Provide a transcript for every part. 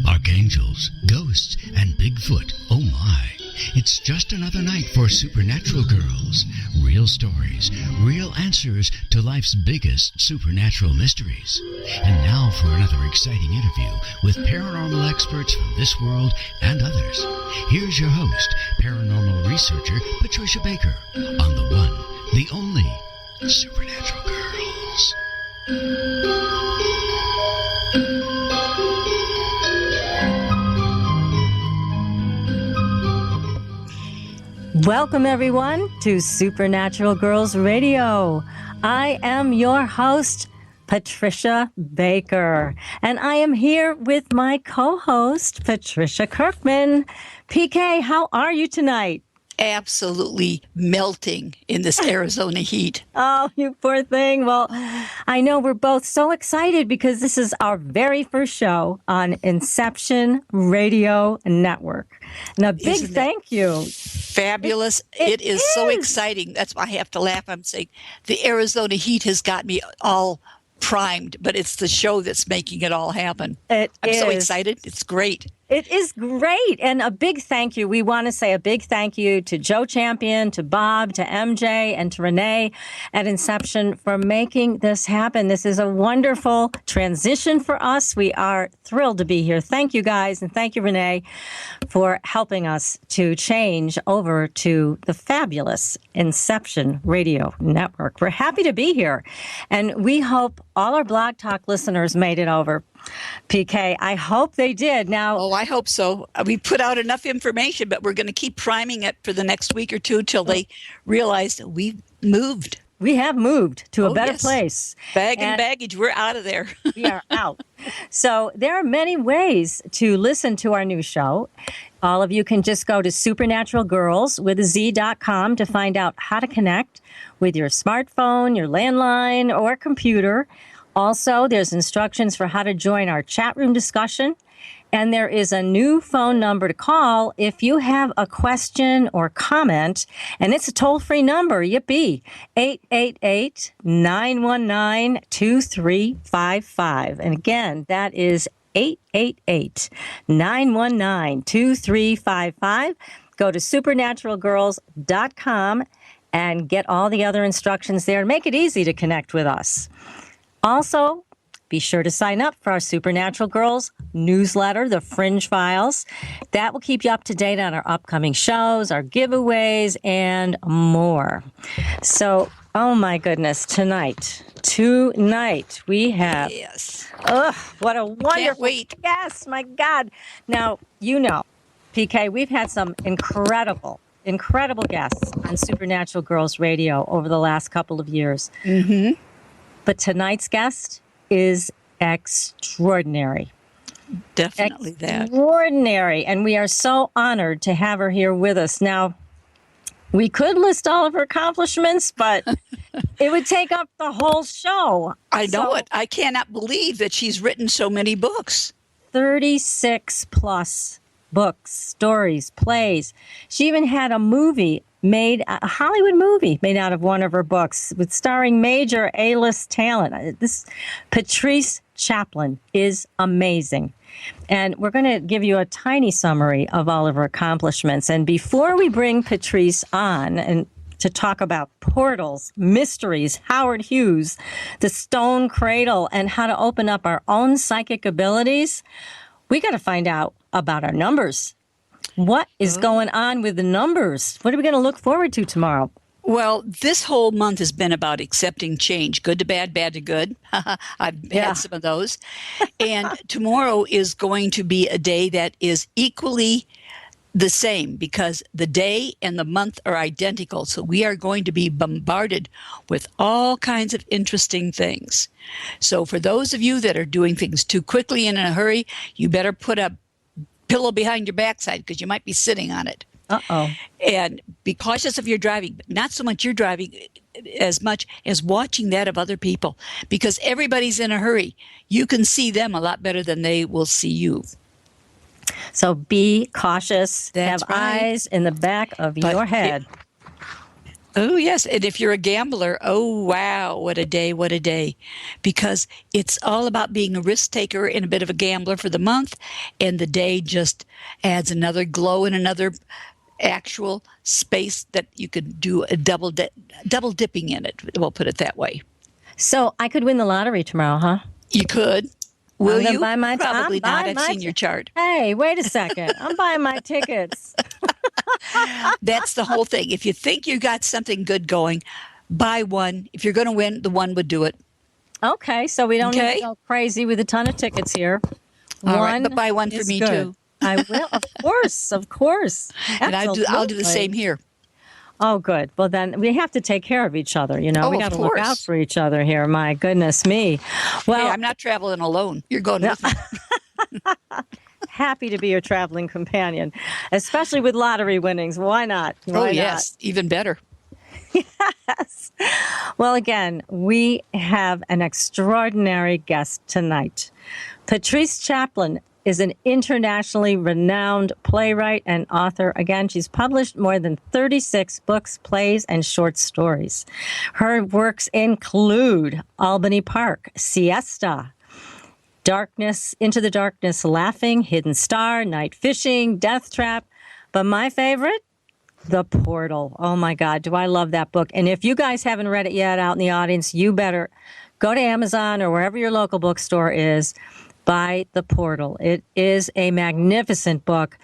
Archangels, ghosts, and Bigfoot. Oh my. It's just another night for Supernatural Girls. Real stories, real answers to life's biggest supernatural mysteries. And now for another exciting interview with paranormal experts from this world and others. Here's your host, paranormal researcher Patricia Baker, on the one, the only Supernatural Girls. Welcome, everyone, to Supernatural Girls Radio. I am your host, Patricia Baker, and I am here with my co-host, Patricia Kirkman. PK, how are you tonight? Absolutely melting in this Arizona heat. Oh, you poor thing. Well, I know we're both so excited because this is our very first show on Inception Radio Network. And a big thank you. Fabulous. It is so exciting. That's why I have to laugh. I'm saying the Arizona heat has got me all primed, but it's the show that's making it all happen. I'm so excited. It's great. It is great. And a big thank you. We want to say a big thank you to Joe Champion, to Bob, to MJ, and to Renee at Inception for making this happen. This is a wonderful transition for us. We are thrilled to be here. Thank you, guys. And thank you, Renee, for helping us to change over to the fabulous Inception Radio Network. We're happy to be here. And we hope all our Blog Talk listeners made it over. PK, I hope they did. Now, oh, I hope so. We put out enough information, but we're going to keep priming it for the next week or two till they realize that we've moved. We have moved to a better place. Bag and baggage, we're out of there. We are out. So there are many ways to listen to our new show. All of you can just go to supernaturalgirls.com to find out how to connect with your smartphone, your landline, or computer. Also, there's instructions for how to join our chat room discussion. And there is a new phone number to call if you have a question or comment. And it's a toll-free number. Yippee. 888-919-2355. And again, that is 888-919-2355. Go to supernaturalgirls.com and get all the other instructions there. Make it easy to connect with us. Also, be sure to sign up for our Supernatural Girls newsletter, The Fringe Files. That will keep you up to date on our upcoming shows, our giveaways, and more. So, oh my goodness, tonight we have... Yes. What a wonderful... Yes, my God. Now, you know, PK, we've had some incredible guests on Supernatural Girls Radio over the last couple of years. Mm-hmm. But tonight's guest is extraordinary. Definitely extraordinary. And we are so honored to have her here with us. Now, we could list all of her accomplishments, but it would take up the whole show. I know it. I cannot believe that she's written so many books. 36 plus books, stories, plays. She even had a Hollywood movie made out of one of her books with starring major A-list talent. This Patrice Chaplin is amazing. And we're going to give you a tiny summary of all of her accomplishments. And before we bring Patrice on and to talk about portals, mysteries, Howard Hughes, the Stone Cradle, and how to open up our own psychic abilities, we got to find out about our numbers. What is going on with the numbers? What are we going to look forward to tomorrow? Well, this whole month has been about accepting change, good to bad, bad to good. I've had some of those. And tomorrow is going to be a day that is equally the same because the day and the month are identical. So we are going to be bombarded with all kinds of interesting things. So for those of you that are doing things too quickly and in a hurry, you better put a pillow behind your backside because you might be sitting on it. Uh-oh. And be cautious of your driving, but not so much your driving as much as watching that of other people because everybody's in a hurry. You can see them a lot better than they will see you. So be cautious. That's Have right. eyes in the back of your head. Oh, yes. And if you're a gambler, oh, wow, what a day, what a day. Because it's all about being a risk taker and a bit of a gambler for the month. And the day just adds another glow and another actual space that you could do a double dipping in it. We'll put it that way. So I could win the lottery tomorrow, huh? You could. Will you? Buy my Probably not. buy I've seen your chart. Hey, wait a second. I'm buying my tickets. That's the whole thing. If you think you got something good going, buy one. If you're going to win, the one would do it. Okay, so we don't need Okay. to go crazy with a ton of tickets here. All right, but buy one for is me good. too. I will, of course, of course. And I'll do the Absolutely. same here. Oh, good. Well, then we have to take care of each other. You know, Oh, we of got to look course. out for each other here. My goodness me. Well, Hey, I'm not traveling alone. You're going with me. happy to be your traveling companion, especially with lottery winnings. Why not? Oh, Why yes. Even better. Yes. Well, again, we have an extraordinary guest tonight. Patrice Chaplin is an internationally renowned playwright and author. Again, she's published more than 36 books, plays, and short stories. Her works include Albany Park, Siesta, Darkness, Into the Darkness Laughing, Hidden Star, Night Fishing, Death Trap. But my favorite, The Portal. Oh my God, do I love that book. And if you guys haven't read it yet out in the audience, you better go to Amazon or wherever your local bookstore is, buy The Portal. It is a magnificent book.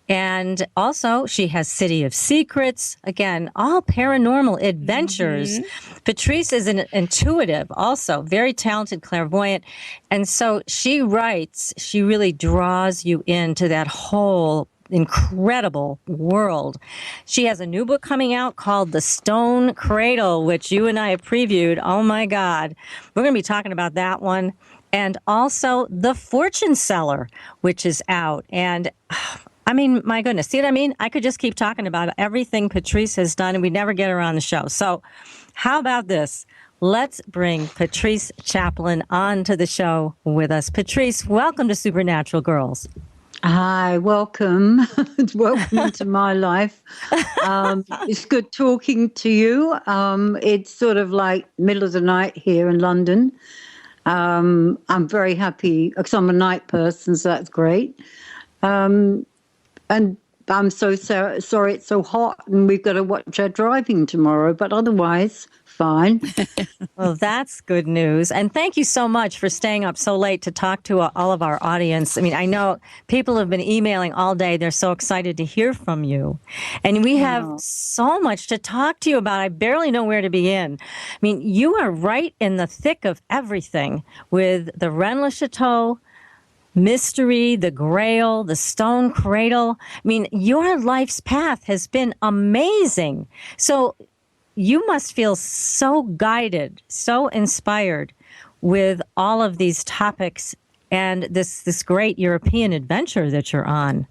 And also, she has City of Secrets. Again, all paranormal adventures. Patrice is an intuitive, also very talented clairvoyant. And so she writes, she really draws you into that whole incredible world. She has a new book coming out called The Stone Cradle, which you and I have previewed. Oh my God. We're going to be talking about that one. And also The Fortune Seller, which is out. And I mean, my goodness, see what I mean? I could just keep talking about everything Patrice has done and we never get her on the show. So how about this? Let's bring Patrice Chaplin on to the show with us. Patrice, welcome to Supernatural Girls. Hi, welcome. Welcome into my life. It's good talking to you. It's sort of like middle of the night here in London. I'm very happy because I'm a night person, so that's great. And I'm so sorry it's so hot and we've got to watch our driving tomorrow, but otherwise, fine. Well, that's good news. And thank you so much for staying up so late to talk to all of our audience. I mean, I know people have been emailing all day. They're so excited to hear from you. And we have so much to talk to you about. I barely know where to begin. I mean, you are right in the thick of everything with the Rennes le Chateau, mystery, the Grail, the Stone Cradle. I mean, your life's path has been amazing. So you must feel so guided, so inspired with all of these topics and this great European adventure that you're on.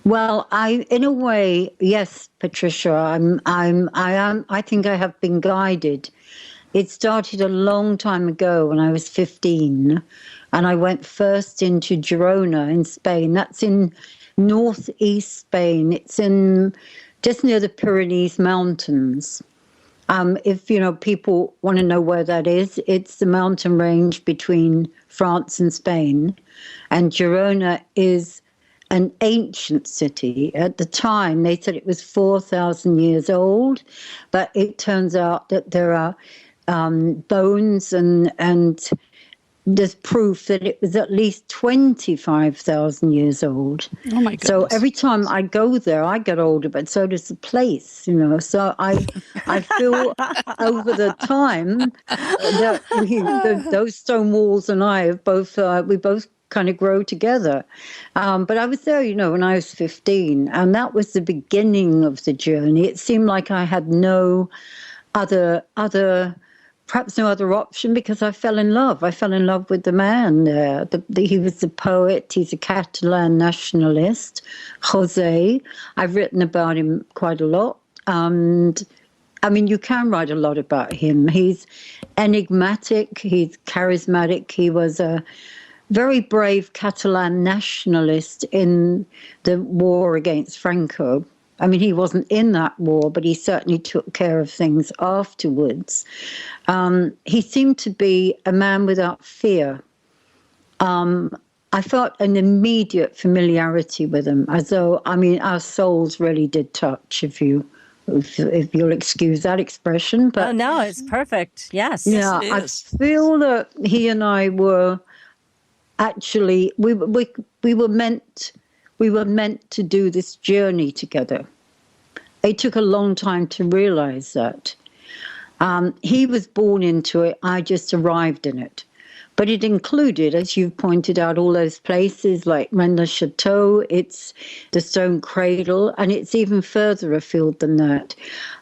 Well, in a way, yes, Patricia, I think I have been guided. It started a long time ago when I was 15, and I went first into Girona in Spain. That's in northeast Spain. It's in just near the Pyrenees Mountains. If people want to know where that is, it's the mountain range between France and Spain, and Girona is an ancient city. At the time, they said it was 4,000 years old, but it turns out that there are bones and there's proof that it was at least 25,000 years old. Oh my goodness. So every time I go there, I get older, but so does the place, So I feel over the time that those stone walls and I have we both kind of grow together. But I was there, when I was 15, and that was the beginning of the journey. It seemed like I had no perhaps no other option because I fell in love. I fell in love with the man there. He was the poet. He's a Catalan nationalist, Jose. I've written about him quite a lot. And I mean, you can write a lot about him. He's enigmatic. He's charismatic. He was very brave Catalan nationalist in the war against Franco. I mean, he wasn't in that war, but he certainly took care of things afterwards. He seemed to be a man without fear. I felt an immediate familiarity with him, as though, I mean, our souls really did touch, if you'll excuse that expression. But oh, no, it's perfect. Yes. yeah, Yes, I feel that he and I were actually we were meant to do this journey together. It took a long time to realize that. He was born into it. I just arrived in it. But it included, as you've pointed out, all those places like Rennes le Chateau, it's the Stone Cradle, and it's even further afield than that.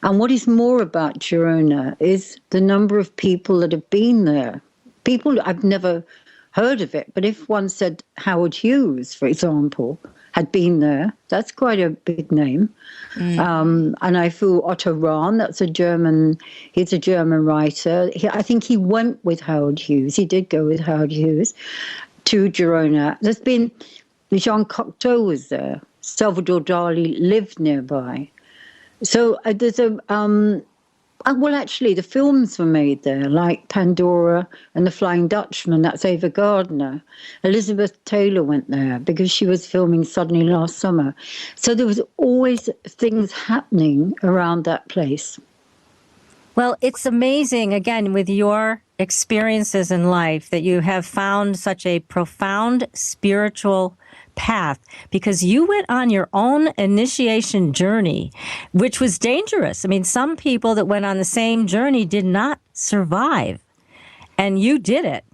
And what is more about Girona is the number of people that have been there. People, I've never heard of it, but if one said Howard Hughes, for example, had been there, that's quite a big name. And I flew Otto Rahn, he's a German writer. I think he went with Howard Hughes. He did go with Howard Hughes to Girona. There's been, Jean Cocteau was there. Salvador Dali lived nearby. So there's well, actually, the films were made there, like Pandora and The Flying Dutchman. That's Ava Gardner. Elizabeth Taylor went there because she was filming Suddenly last summer. So there was always things happening around that place. Well, it's amazing, again, with your experiences in life, that you have found such a profound spiritual path, because you went on your own initiation journey, which was dangerous. I mean, some people that went on the same journey did not survive, and you did it.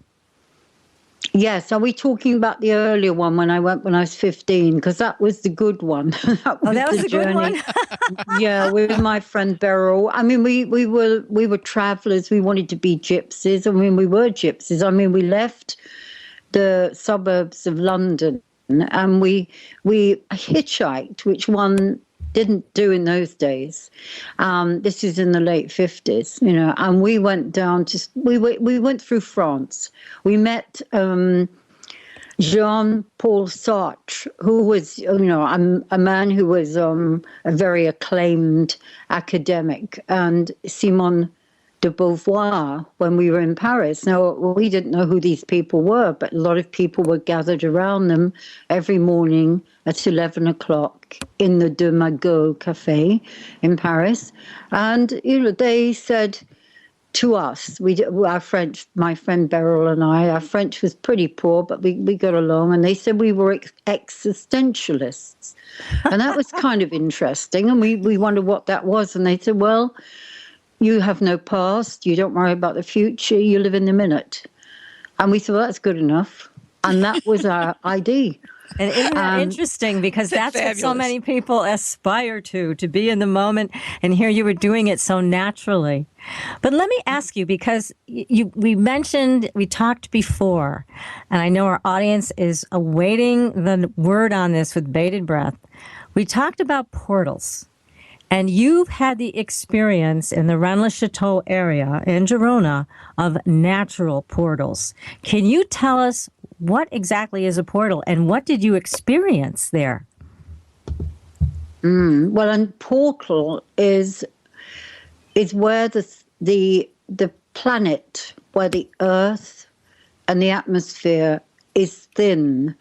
Yes, are we talking about the earlier one when I went when I was 15? Because that was the good one. That was the good one? Yeah, with my friend Beryl. I mean, we were travelers. We wanted to be gypsies. I mean, we were gypsies. I mean, we left the suburbs of London and we hitchhiked, which one didn't do in those days. This is in the late 50s, and we went down we went through France. We met Jean-Paul Sartre, who was, a man who was a very acclaimed academic, and Simone de Beauvoir when we were in Paris. Now, we didn't know who these people were, but a lot of people were gathered around them every morning at 11 o'clock in the De Magot Café in Paris. And, they said to us, my friend Beryl and I, our French was pretty poor, but we got along, and they said we were existentialists. And that was kind of interesting, and we wondered what that was. And they said, well, you have no past, you don't worry about the future, you live in the minute. And we thought, well, that's good enough. And that was our ID. And isn't that interesting? Because that's what so many people aspire to be in the moment. And here you were doing it so naturally. But let me ask you, because we talked before, and I know our audience is awaiting the word on this with bated breath. We talked about portals. And you've had the experience in the Rennes-le-Château area in Girona of natural portals. Can you tell us what exactly is a portal and what did you experience there? Well, a portal is where the planet, where the Earth and the atmosphere is thin,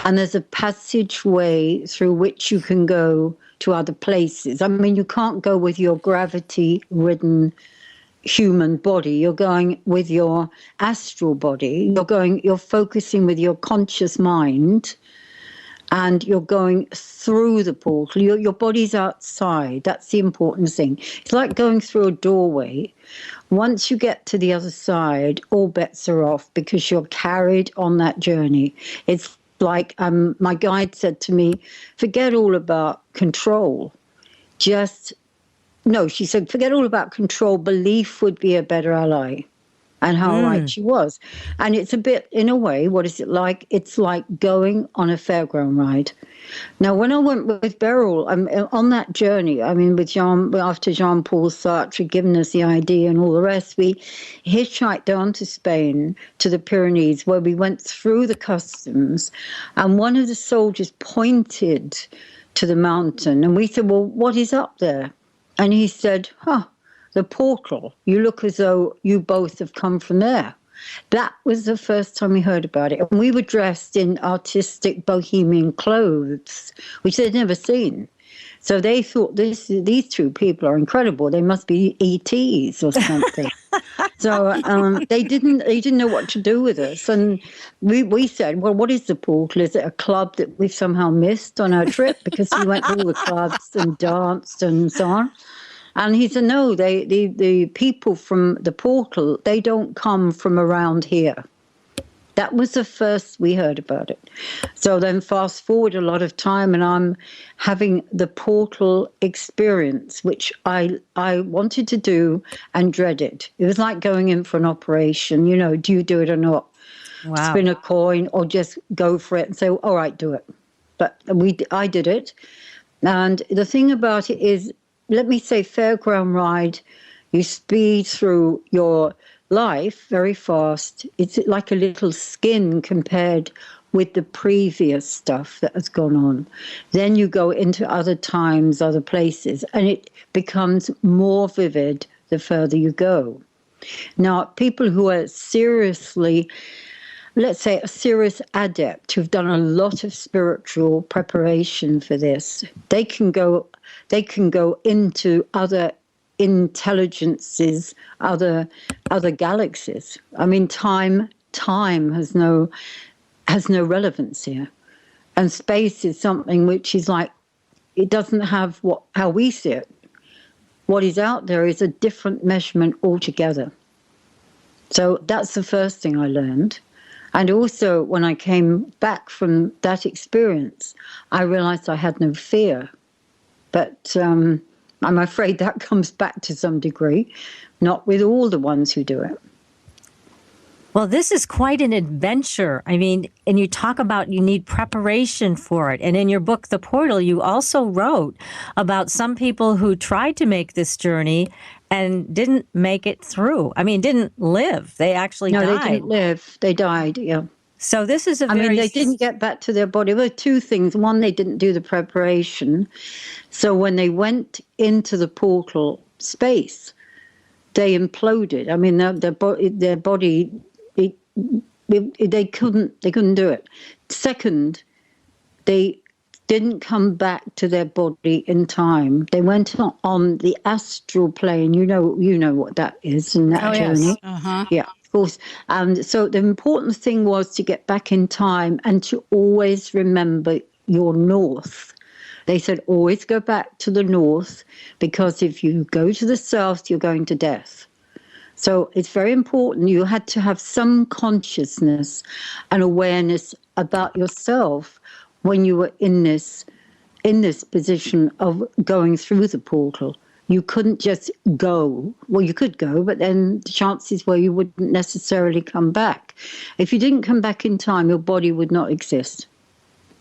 and there's a passageway through which you can go to other places. I mean, you can't go with your gravity-ridden human body. You're going with your astral body. You're focusing with your conscious mind, and you're going through the portal. Your body's outside. That's the important thing. It's like going through a doorway. Once you get to the other side, all bets are off because you're carried on that journey. It's like my guide said to me, forget all about control. She said, forget all about control. Belief would be a better ally. and how right she was. And it's a bit, in a way, what is it like? It's like going on a fairground ride. Now, when I went with Beryl, on that journey, I mean, with after Jean-Paul Sartre had given us the idea and all the rest, we hitchhiked down to Spain, to the Pyrenees, where we went through the customs, and one of the soldiers pointed to the mountain, and we said, well, what is up there? And he said, the portal. You look as though you both have come from there. That was the first time we heard about it. And we were dressed in artistic bohemian clothes, which they'd never seen. So they thought these two people are incredible. They must be ETs or something. So they didn't know what to do with us. And we said, well, what is the portal? Is it a club that we've somehow missed on our trip? Because we went to all the clubs and danced and so on. And he said, no, the people from the portal, they don't come from around here. That was the first we heard about it. So then fast forward a lot of time, and I'm having the portal experience, which I wanted to do and dreaded. It was like going in for an operation. You know, do you do it or not? Wow. Spin a coin or just go for it and say, all right, do it. But I did it. And the thing about it is, let me say, fairground ride, you speed through your life very fast. It's like a little skin compared with the previous stuff that has gone on. Then you go into other times, other places, and it becomes more vivid the further you go. Now, people who are seriously, let's say, a serious adept who've done a lot of spiritual preparation for this, they can go into other intelligences, other galaxies. I mean, time has no relevance here, and space is something which is like, it doesn't have how we see it. What is out there is a different measurement altogether. So that's the first thing I learned. And also, when I came back from that experience, I realized I had no fear. But I'm afraid that comes back to some degree, not with all the ones who do it. Well, this is quite an adventure. I mean, and you talk about you need preparation for it. And in your book, The Portal, you also wrote about some people who tried to make this journey and didn't make it through. I mean, didn't live. They actually died. No, they didn't live. They died, yeah. So this is I mean, they didn't get back to their body. There were two things. One, they didn't do the preparation. So when they went into the portal space, they imploded. I mean, their body, they couldn't do it. Second, they didn't come back to their body in time. They went on the astral plane. You know what that is in that journey. Yes. Uh-huh. Yeah. Of course. And so the important thing was to get back in time and to always remember your north. They said, always go back to the north, because if you go to the south, you're going to death. So it's very important. You had to have some consciousness and awareness about yourself when you were in this position of going through the portal. You couldn't just go. Well, you could go, but then the chances were you wouldn't necessarily come back. If you didn't come back in time, your body would not exist.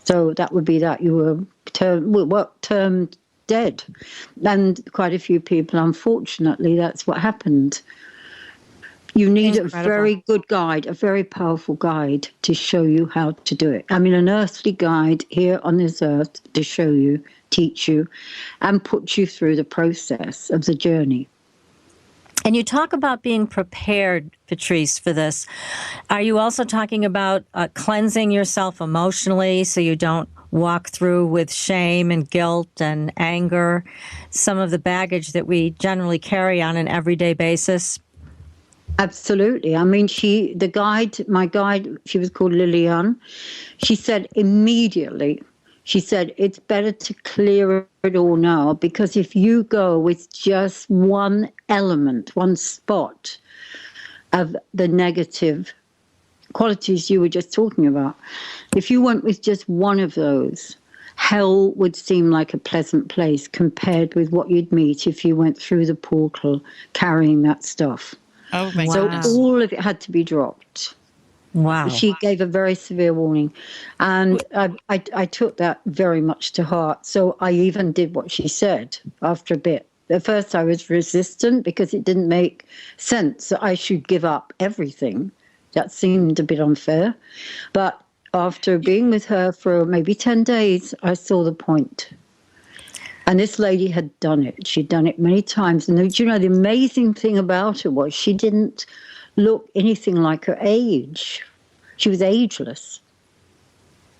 So that would be that. You were termed dead. And quite a few people, unfortunately, that's what happened. You need a very good guide, a very powerful guide to show you how to do it. I mean, an earthly guide here on this earth to show you, teach you, and put you through the process of the journey. And you talk about being prepared, Patrice, for this. Are you also talking about cleansing yourself emotionally so you don't walk through with shame and guilt and anger, some of the baggage that we generally carry on an everyday basis? Absolutely. I mean, my guide, she was called Lillian. She said immediately, it's better to clear it all now, because if you go with just one element, one spot of the negative qualities you were just talking about, if you went with just one of those, hell would seem like a pleasant place compared with what you'd meet if you went through the portal carrying that stuff. Oh, my So goodness. all of it had to be dropped. Wow. She gave a very severe warning. And I took that very much to heart. So I even did what she said after a bit. At first I was resistant because it didn't make sense that I should give up everything. That seemed a bit unfair. But after being with her for maybe 10 days, I saw the point. And this lady had done it. She'd done it many times. And the amazing thing about her was she didn't look anything like her age. She was ageless.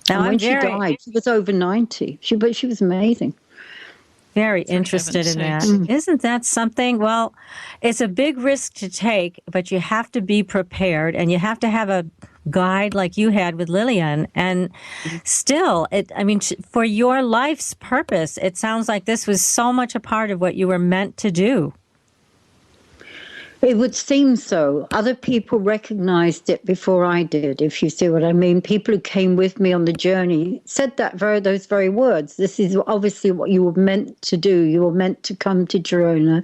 Now, and when she died, she was over 90. But she was amazing. Very interested in that. Isn't that something? Well, it's a big risk to take, but you have to be prepared, and you have to have a guide like you had with Lillian. And still, for your life's purpose, it sounds like this was so much a part of what you were meant to do. It would seem so. Other people recognized it before I did, if you see what I mean. People who came with me on the journey said those very words. This is obviously what you were meant to do. You were meant to come to Girona,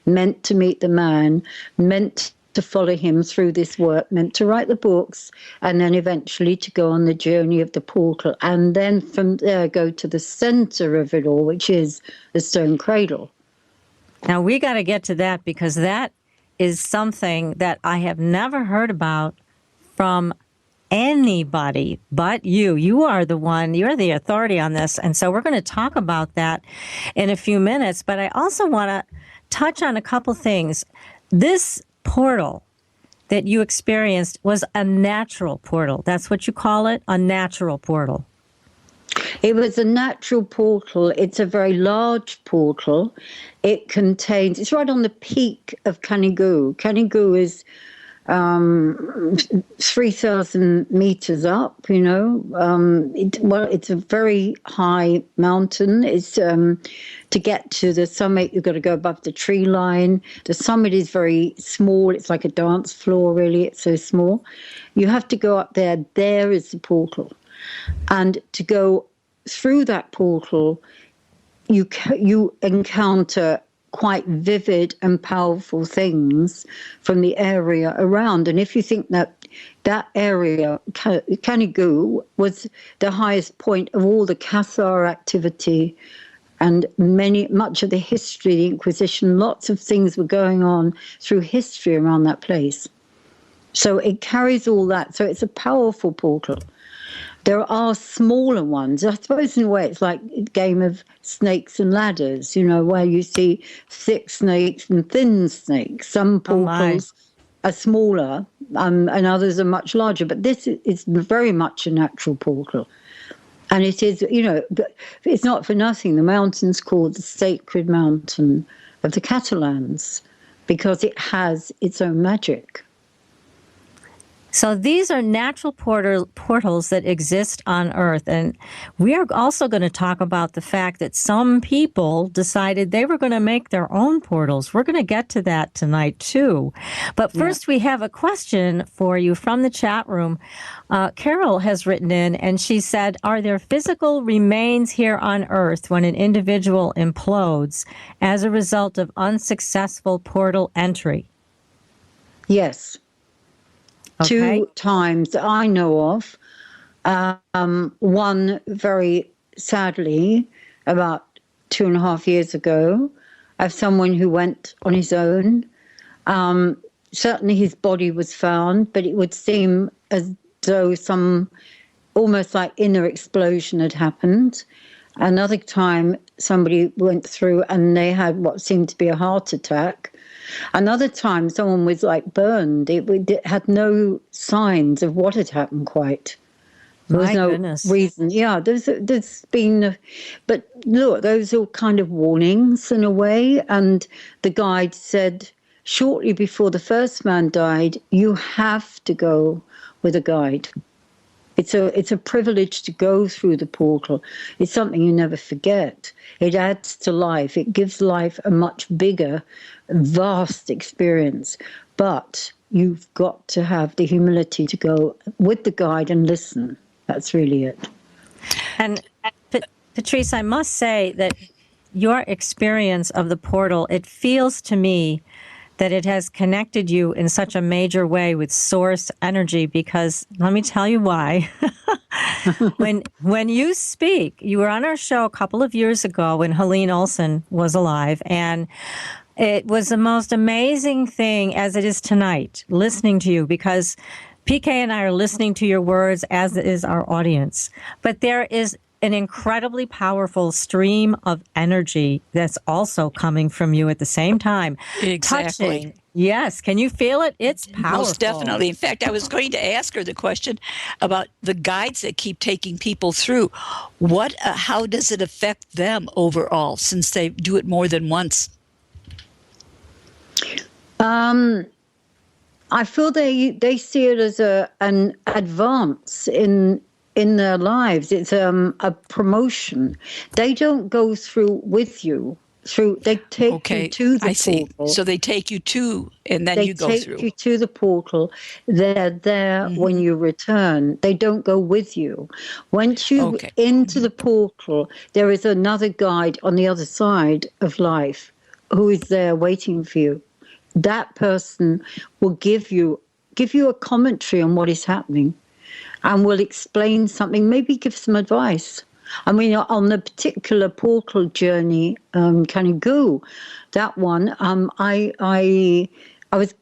meant to meet the man, meant to follow him through this work, meant to write the books, and then eventually to go on the journey of the portal. And then from there, go to the center of it all, which is the Stone Cradle. Now, we got to get to that, because that is something that I have never heard about from anybody but you. You are the one, you're the authority on this. And so we're going to talk about that in a few minutes. But I also want to touch on a couple things. This portal that you experienced was a natural portal. That's what you call it, a natural portal. It was a natural portal. It's a very large portal. It's right on the peak of Canigou. Canigou is 3,000 meters up, it's a very high mountain. It's to get to the summit, you've got to go above the tree line. The summit is very small. It's like a dance floor, really. It's so small. You have to go up there. There is the portal. And to go through that portal, you encounter quite vivid and powerful things from the area around. And if you think that area, Canigou, was the highest point of all the Cathar activity and much of the history, the Inquisition, lots of things were going on through history around that place. So it carries all that. So it's a powerful portal. There are smaller ones. I suppose in a way it's like a game of snakes and ladders, where you see thick snakes and thin snakes. Some portals are smaller and others are much larger. But this is very much a natural portal. And it is, it's not for nothing. The mountain's called the Sacred Mountain of the Catalans because it has its own magic. So these are natural portals that exist on Earth. And we are also going to talk about the fact that some people decided they were going to make their own portals. We're going to get to that tonight, too. But first, we have a question for you from the chat room. Carol has written in, and she said, are there physical remains here on Earth when an individual implodes as a result of unsuccessful portal entry? Yes. Okay. 2 times that I know of. One very sadly, about 2.5 years ago, of someone who went on his own. Certainly his body was found, but it would seem as though some almost like inner explosion had happened. Another time somebody went through and they had what seemed to be a heart attack. Another time, someone was like burned. It had no signs of what had happened quite. There was no reason. Yeah, there's been, but look, those are kind of warnings in a way. And the guide said shortly before the first man died, you have to go with a guide. It's a privilege to go through the portal. It's something you never forget. It adds to life. It gives life a much bigger, vast experience. But you've got to have the humility to go with the guide and listen. That's really it. And Patrice, I must say that your experience of the portal, it feels to me that it has connected you in such a major way with source energy, because let me tell you why. When you speak, you were on our show a couple of years ago when Helene Olsen was alive, and it was the most amazing thing, as it is tonight, listening to you, because PK and I are listening to your words, as is our audience. But there is an incredibly powerful stream of energy that's also coming from you at the same time. Exactly. Touching. Yes. Can you feel it? It's powerful. Most definitely. In fact, I was going to ask her the question about the guides that keep taking people through. How does it affect them overall, since they do it more than once? I feel they see it as an advance in their lives. It's a promotion. They don't go through with you. They take you to the portal. So they take you to, and then you go through. They take you to the portal. They're there when you return. They don't go with you. Once you into the portal, there is another guide on the other side of life who is there waiting for you. That person will give you a commentary on what is happening, and will explain something, maybe give some advice. I mean, on the particular portal journey, Canigou, that one, I was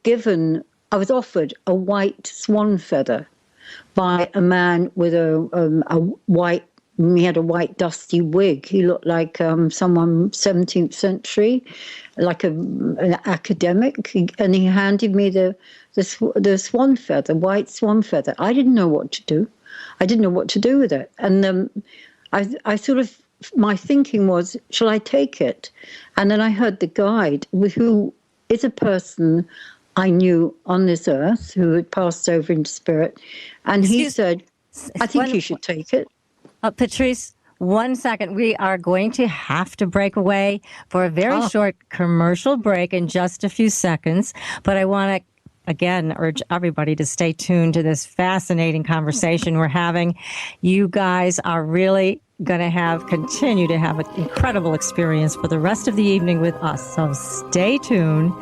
offered a white swan feather by a man with a white. He had a white dusty wig. He looked like someone 17th century, like an academic. And he handed me the swan feather, white swan feather. I didn't know what to do. I didn't know what to do with it. And I sort of, my thinking was, shall I take it? And then I heard the guide, who is a person I knew on this earth who had passed over into spirit. And he said, I think you should take it. Patrice, 1 second. We are going to have to break away for a very short commercial break in just a few seconds. But I want to, again, urge everybody to stay tuned to this fascinating conversation we're having. You guys are really going to continue to have an incredible experience for the rest of the evening with us. So stay tuned,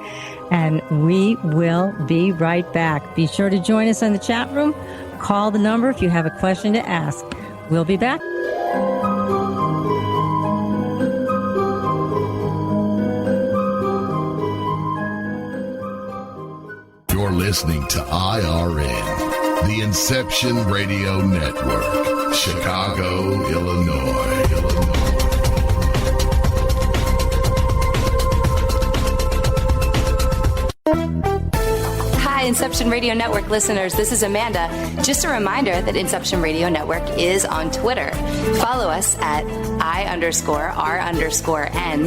and we will be right back. Be sure to join us in the chat room. Call the number if you have a question to ask. We'll be back. You're listening to IRN, the Inception Radio Network, Chicago, Illinois. Hi, Inception Radio Network listeners. This is Amanda. Just a reminder that Inception Radio Network is on Twitter. Follow us at I_R_N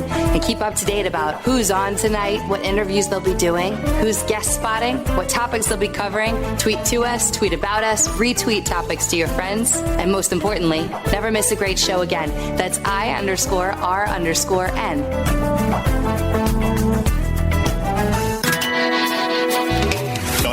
and keep up to date about who's on tonight, what interviews they'll be doing, who's guest spotting, what topics they'll be covering. Tweet to us, tweet about us, retweet topics to your friends, and most importantly, never miss a great show again. That's I_R_N.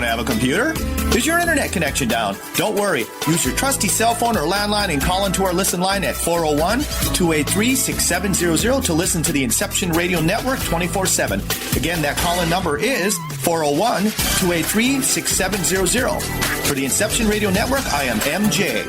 Have a computer? Is your internet connection down? Don't worry. Use your trusty cell phone or landline and call into our listen line at 401-283-6700 to listen to the Inception Radio Network 24/7. Again, that call-in number is 401-283-6700. For the Inception Radio Network, I am MJ.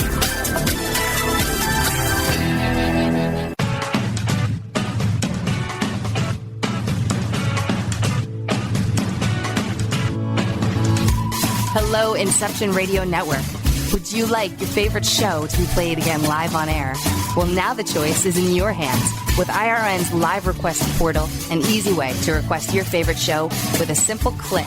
Hello, Inception Radio Network. Would you like your favorite show to be played again live on air? Well, now the choice is in your hands with IRN's live request portal, an easy way to request your favorite show with a simple click.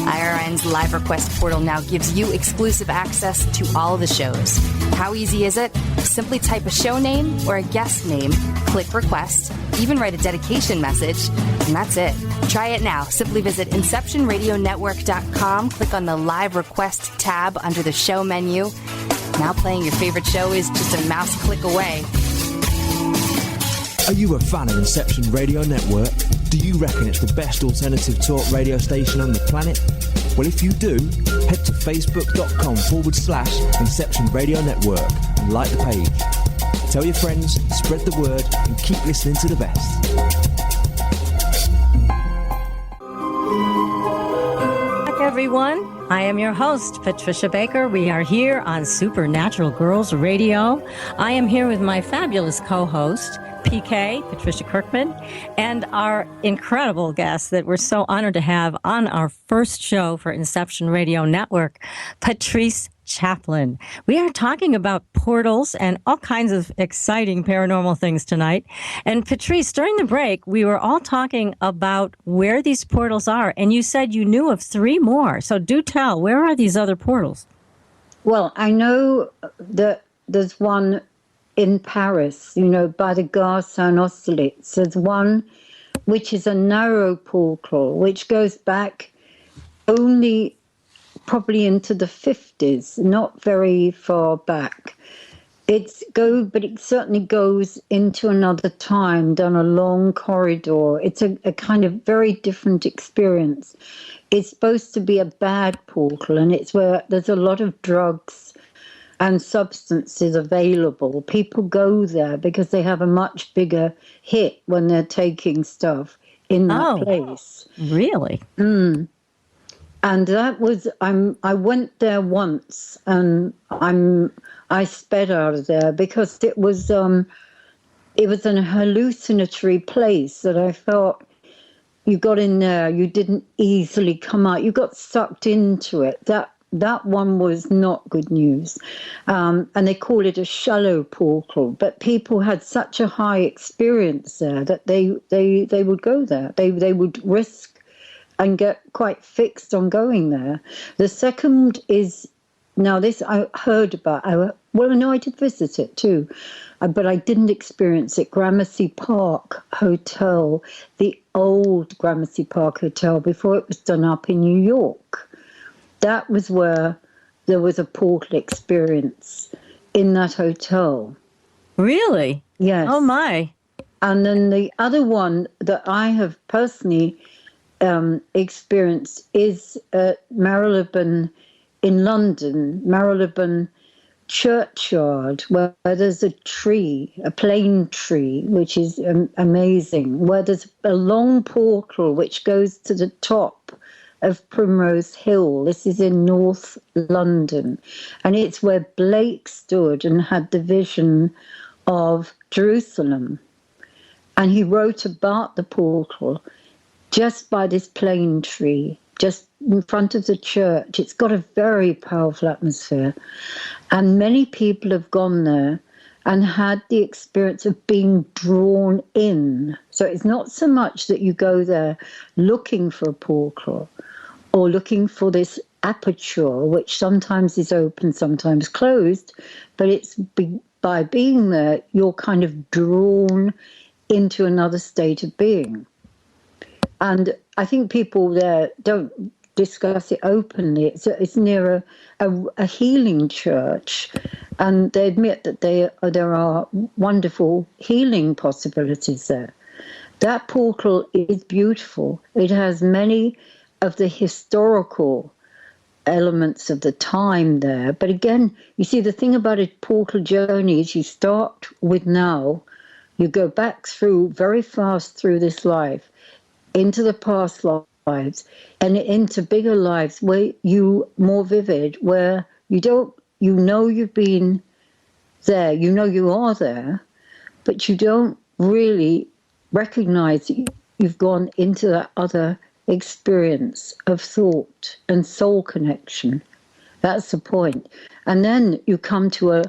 IRN's live request portal now gives you exclusive access to all the shows. How easy is it? Simply type a show name or a guest name, click request, even write a dedication message, and that's it. Try it now. Simply visit InceptionRadioNetwork.com, click on the live request tab under the show menu. Now playing your favorite show is just a mouse click away. Are you a fan of Inception Radio Network? Do you reckon it's the best alternative talk radio station on the planet? Well, if you do, head to facebook.com/Inception Radio Network and like the page. Tell your friends, spread the word, and keep listening to the best. everyone. I am your host, Patricia Baker. We are here on Supernatural Girls Radio. I am here with my fabulous co-host, PK, Patricia Kirkman, and our incredible guest that we're so honored to have on our first show for Inception Radio Network, Patrice Chaplin. We are talking about portals and all kinds of exciting paranormal things tonight. And Patrice, during the break, we were all talking about where these portals are, and you said you knew of 3 more. So do tell, where are these other portals? Well, I know that there's one in Paris, by the Gare Saint-Austerlitz. There's one which is a narrow portal, which goes back only probably into the 50s, not very far back. But it certainly goes into another time, down a long corridor. It's a kind of very different experience. It's supposed to be a bad portal, and it's where there's a lot of drugs and substances available. People go there because they have a much bigger hit when they're taking stuff in that place. Really? And that was, I went there once, and I sped out of there because it was an hallucinatory place that I felt you got in there, you didn't easily come out. You got sucked into it. That one was not good news. And they call it a shallow portal, but people had such a high experience there that they would go there. They would risk and get quite fixed on going there. The second is, now this I heard about, I did visit it too, but I didn't experience it. Gramercy Park Hotel, the old Gramercy Park Hotel before it was done up in New York. That was where there was a portal experience in that hotel. Really? Yes. Oh my. And then the other one that I have personally experience is at Marylebone in London, Marylebone churchyard, where there's a tree, a plane tree, which is amazing, where there's a long portal which goes to the top of Primrose Hill. This is in North London, and it's where Blake stood and had the vision of Jerusalem, and he wrote about the portal just by this plane tree, just in front of the church. It's got a very powerful atmosphere. And many people have gone there and had the experience of being drawn in. So it's not so much that you go there looking for a portal or looking for this aperture, which sometimes is open, sometimes closed, but it's by being there, you're kind of drawn into another state of being. And I think people there don't discuss it openly. It's near a healing church, and they admit that there are wonderful healing possibilities there. That portal is beautiful. It has many of the historical elements of the time there. But again, you see, the thing about a portal journey is you start with now, you go back through very fast through this life, into the past lives and into bigger lives where you more vivid, where you've been there, you are there, but you don't really recognize that you've gone into that other experience of thought and soul connection. That's the point. And then you come to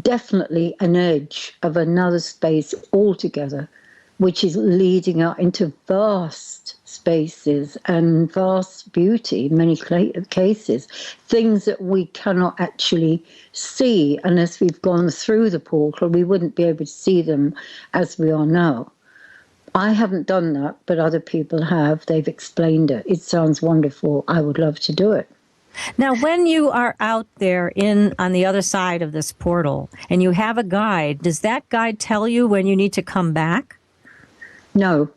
definitely an edge of another space altogether, which is leading out into vast spaces and vast beauty in many cases, things that we cannot actually see unless we've gone through the portal. We wouldn't be able to see them as we are now. I haven't done that, but other people have. They've explained it. It sounds wonderful. I would love to do it. Now, when you are out there on the other side of this portal and you have a guide, does that guide tell you when you need to come back? No,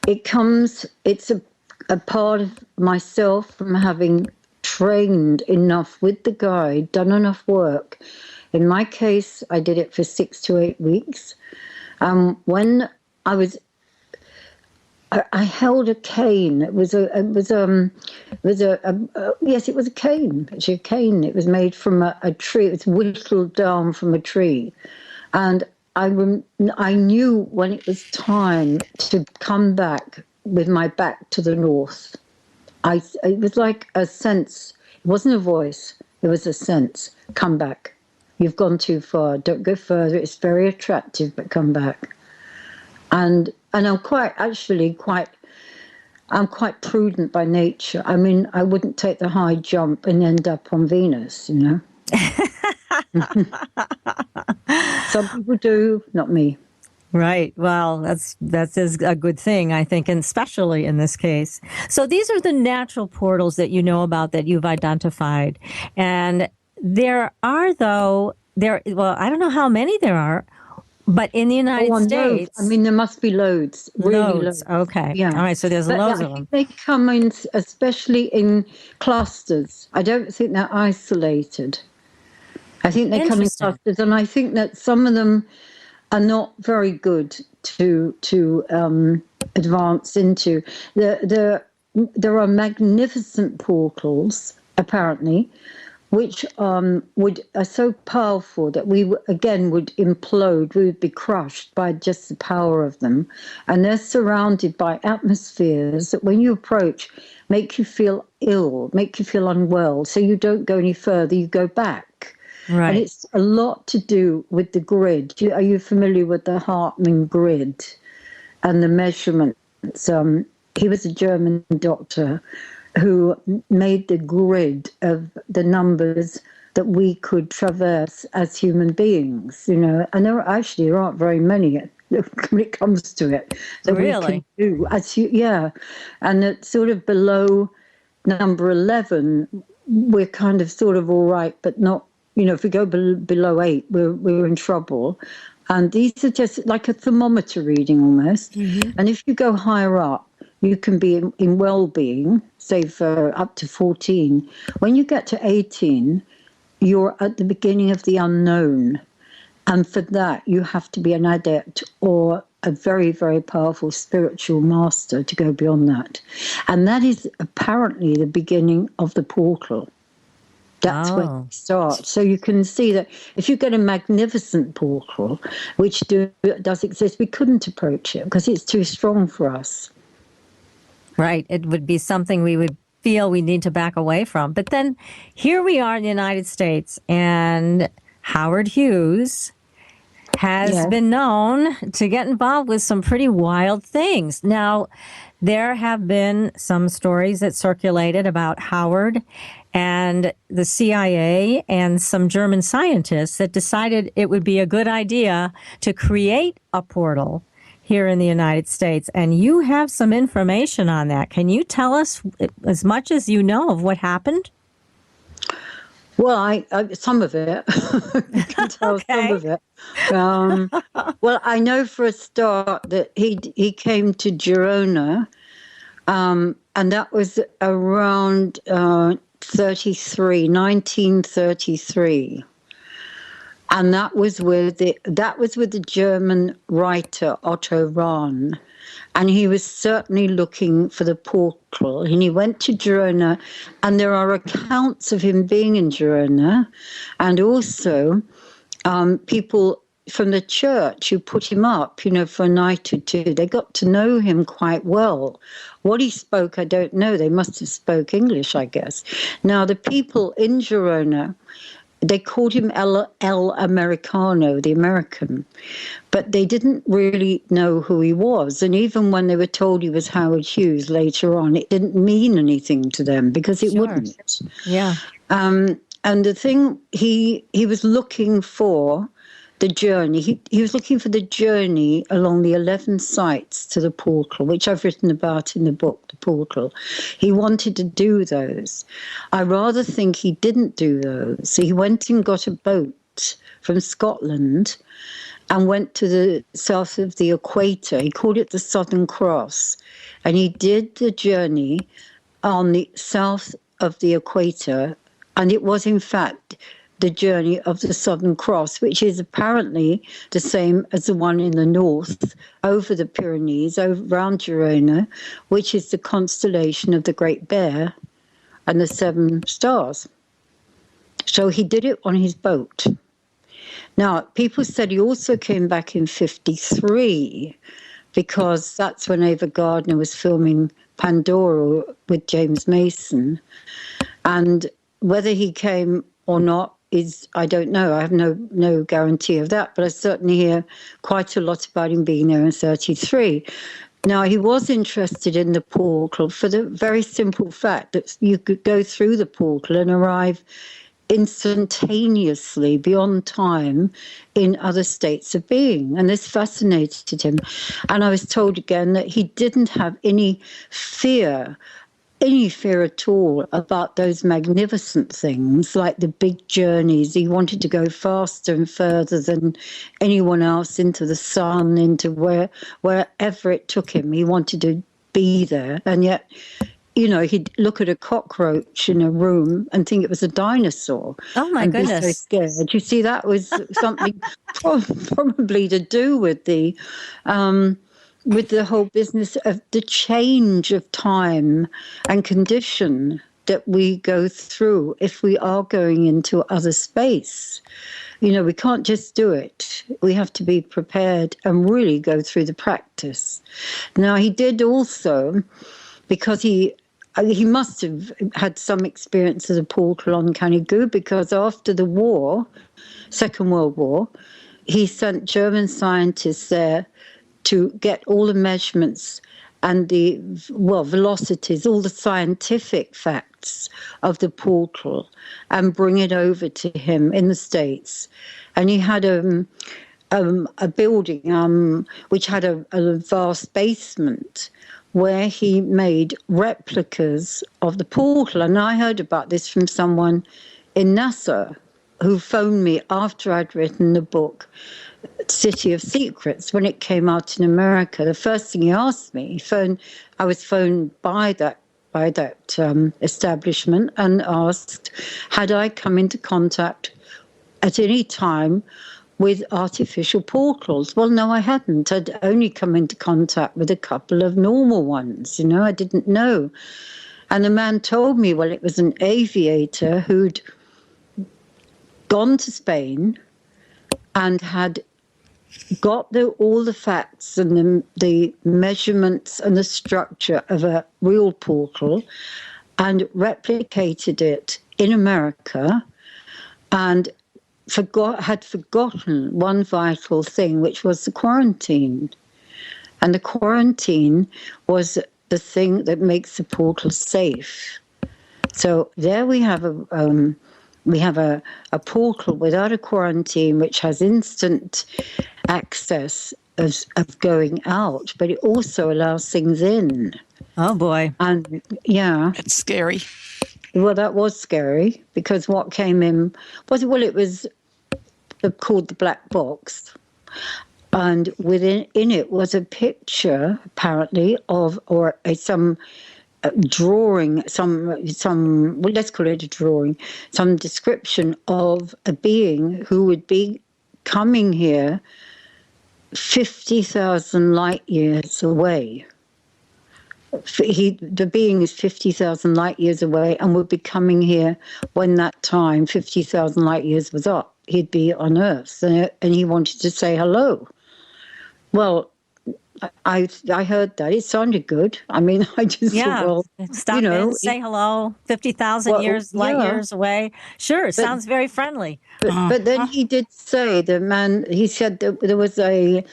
it's a part of myself from having trained enough with the guide, done enough work. In my case, I did it for 6 to 8 weeks. When I I held a cane. It was a cane. Actually, a cane. It was made from a tree. It was whittled down from a tree, and I knew when it was time to come back with my back to the north. It was like a sense. It wasn't a voice. It was a sense. Come back. You've gone too far. Don't go further. It's very attractive, but come back. And I'm quite prudent by nature. I mean, I wouldn't take the high jump and end up on Venus, you know. Some people do, not me. Right. Well, that is a good thing, I think, and especially in this case. So these are the natural portals that you know about, that you've identified. And there are, I don't know how many there are, but in the United States. I mean, there must be loads. Really loads. Okay. Yeah. All right. So there's loads of them. They come in, especially in clusters. I don't think they're isolated. I think they come in clusters, and I think that some of them are not very good to advance into. There are magnificent portals, apparently, which are so powerful that we would implode. We would be crushed by just the power of them, and they're surrounded by atmospheres that, when you approach, make you feel ill, make you feel unwell. So you don't go any further; you go back. Right. And it's a lot to do with the grid. Are you familiar with the Hartmann grid and the measurements? He was a German doctor who made the grid of the numbers that we could traverse as human beings, you know. And there aren't very many when it comes to it that we can do. And it's sort of below number 11, we're kind of sort of all right, but not. You know, if we go below 8, we're in trouble. And these are just like a thermometer reading almost. Mm-hmm. And if you go higher up, you can be in well-being, say for up to 14. When you get to 18, you're at the beginning of the unknown. And for that, you have to be an adept or a very, very powerful spiritual master to go beyond that. And that is apparently the beginning of the portal. That's where it starts. So you can see that if you get a magnificent portal, which does exist, we couldn't approach it because it's too strong for us. Right. It would be something we would feel we need to back away from. But then here we are in the United States, and Howard Hughes has been known to get involved with some pretty wild things. Now, there have been some stories that circulated about Howard and the CIA and some German scientists that decided it would be a good idea to create a portal here in the United States. And you have some information on that. Can you tell us as much as you know of what happened? Well, I some of it. I can tell some of it. Well, I know for a start that he came to Girona, and that was around 1933, and that was with the German writer Otto Rahn, and he was certainly looking for the portal. And he went to Girona, and there are accounts of him being in Girona, and also people from the church who put him up, you know, for a night or two. They got to know him quite well. What he spoke, I don't know. They must have spoke English, I guess. Now, the people in Girona, they called him El Americano, the American, but they didn't really know who he was. And even when they were told he was Howard Hughes later on, it didn't mean anything to them because it wouldn't. Yeah. And the thing, he was looking for the journey. He was looking for the journey along the 11 sites to the portal, which I've written about in the book, The Portal. He wanted to do those. I rather think he didn't do those. So he went and got a boat from Scotland and went to the south of the equator. He called it the Southern Cross. And he did the journey on the south of the equator. And it was, in fact, the journey of the Southern Cross, which is apparently the same as the one in the north over the Pyrenees, around Girona, which is the constellation of the Great Bear and the 7 stars. So he did it on his boat. Now, people said he also came back in 1953 because that's when Ava Gardner was filming Pandora with James Mason. And whether he came or not is, I don't know. I have no guarantee of that, but I certainly hear quite a lot about him being there in 1933. Now, he was interested in the portal for the very simple fact that you could go through the portal and arrive instantaneously, beyond time, in other states of being. And this fascinated him. And I was told again that he didn't have any fear at all about those magnificent things like the big journeys. He wanted to go faster and further than anyone else into the sun, into wherever it took him. He wanted to be there. And yet, you know, he'd look at a cockroach in a room and think it was a dinosaur. Oh, my goodness. Be so scared. You see, that was something probably to do with the whole business of the change of time and condition that we go through if we are going into other space. You know, we can't just do it. We have to be prepared and really go through the practice. Now, he did also, because he must have had some experience of the portal on Canigou, because after the war, Second World War, he sent German scientists there to get all the measurements and the velocities, all the scientific facts of the portal, and bring it over to him in the States. And he had a building which had a vast basement where he made replicas of the portal. And I heard about this from someone in Nassau who phoned me after I'd written the book City of Secrets, when it came out in America. The first thing he asked me, I was phoned by that establishment and asked, had I come into contact at any time with artificial portals? Well, no, I hadn't. I'd only come into contact with a couple of normal ones. You know, I didn't know. And the man told me, well, it was an aviator who'd gone to Spain and had got all the facts and the measurements and the structure of a real portal and replicated it in America, and had forgotten one vital thing, which was the quarantine. And the quarantine was the thing that makes the portal safe. So there we have a portal without a quarantine, which has instant access of going out, but it also allows things in. Oh, boy. And, yeah. That's scary. Well, that was scary, because what came in it was called the black box. And within it was a picture, apparently, of some drawing, let's call it a drawing, some description of a being who would be coming here 50,000 light years away. The being is 50,000 light years away and would be coming here when that time, 50,000 light years was up. He'd be on Earth, and he wanted to say hello. Well, I heard that. It sounded good. I mean, I just thought, well, stop in, say hello, 50,000 light years away. Sure, sounds very friendly. But then he did say, he said that there was a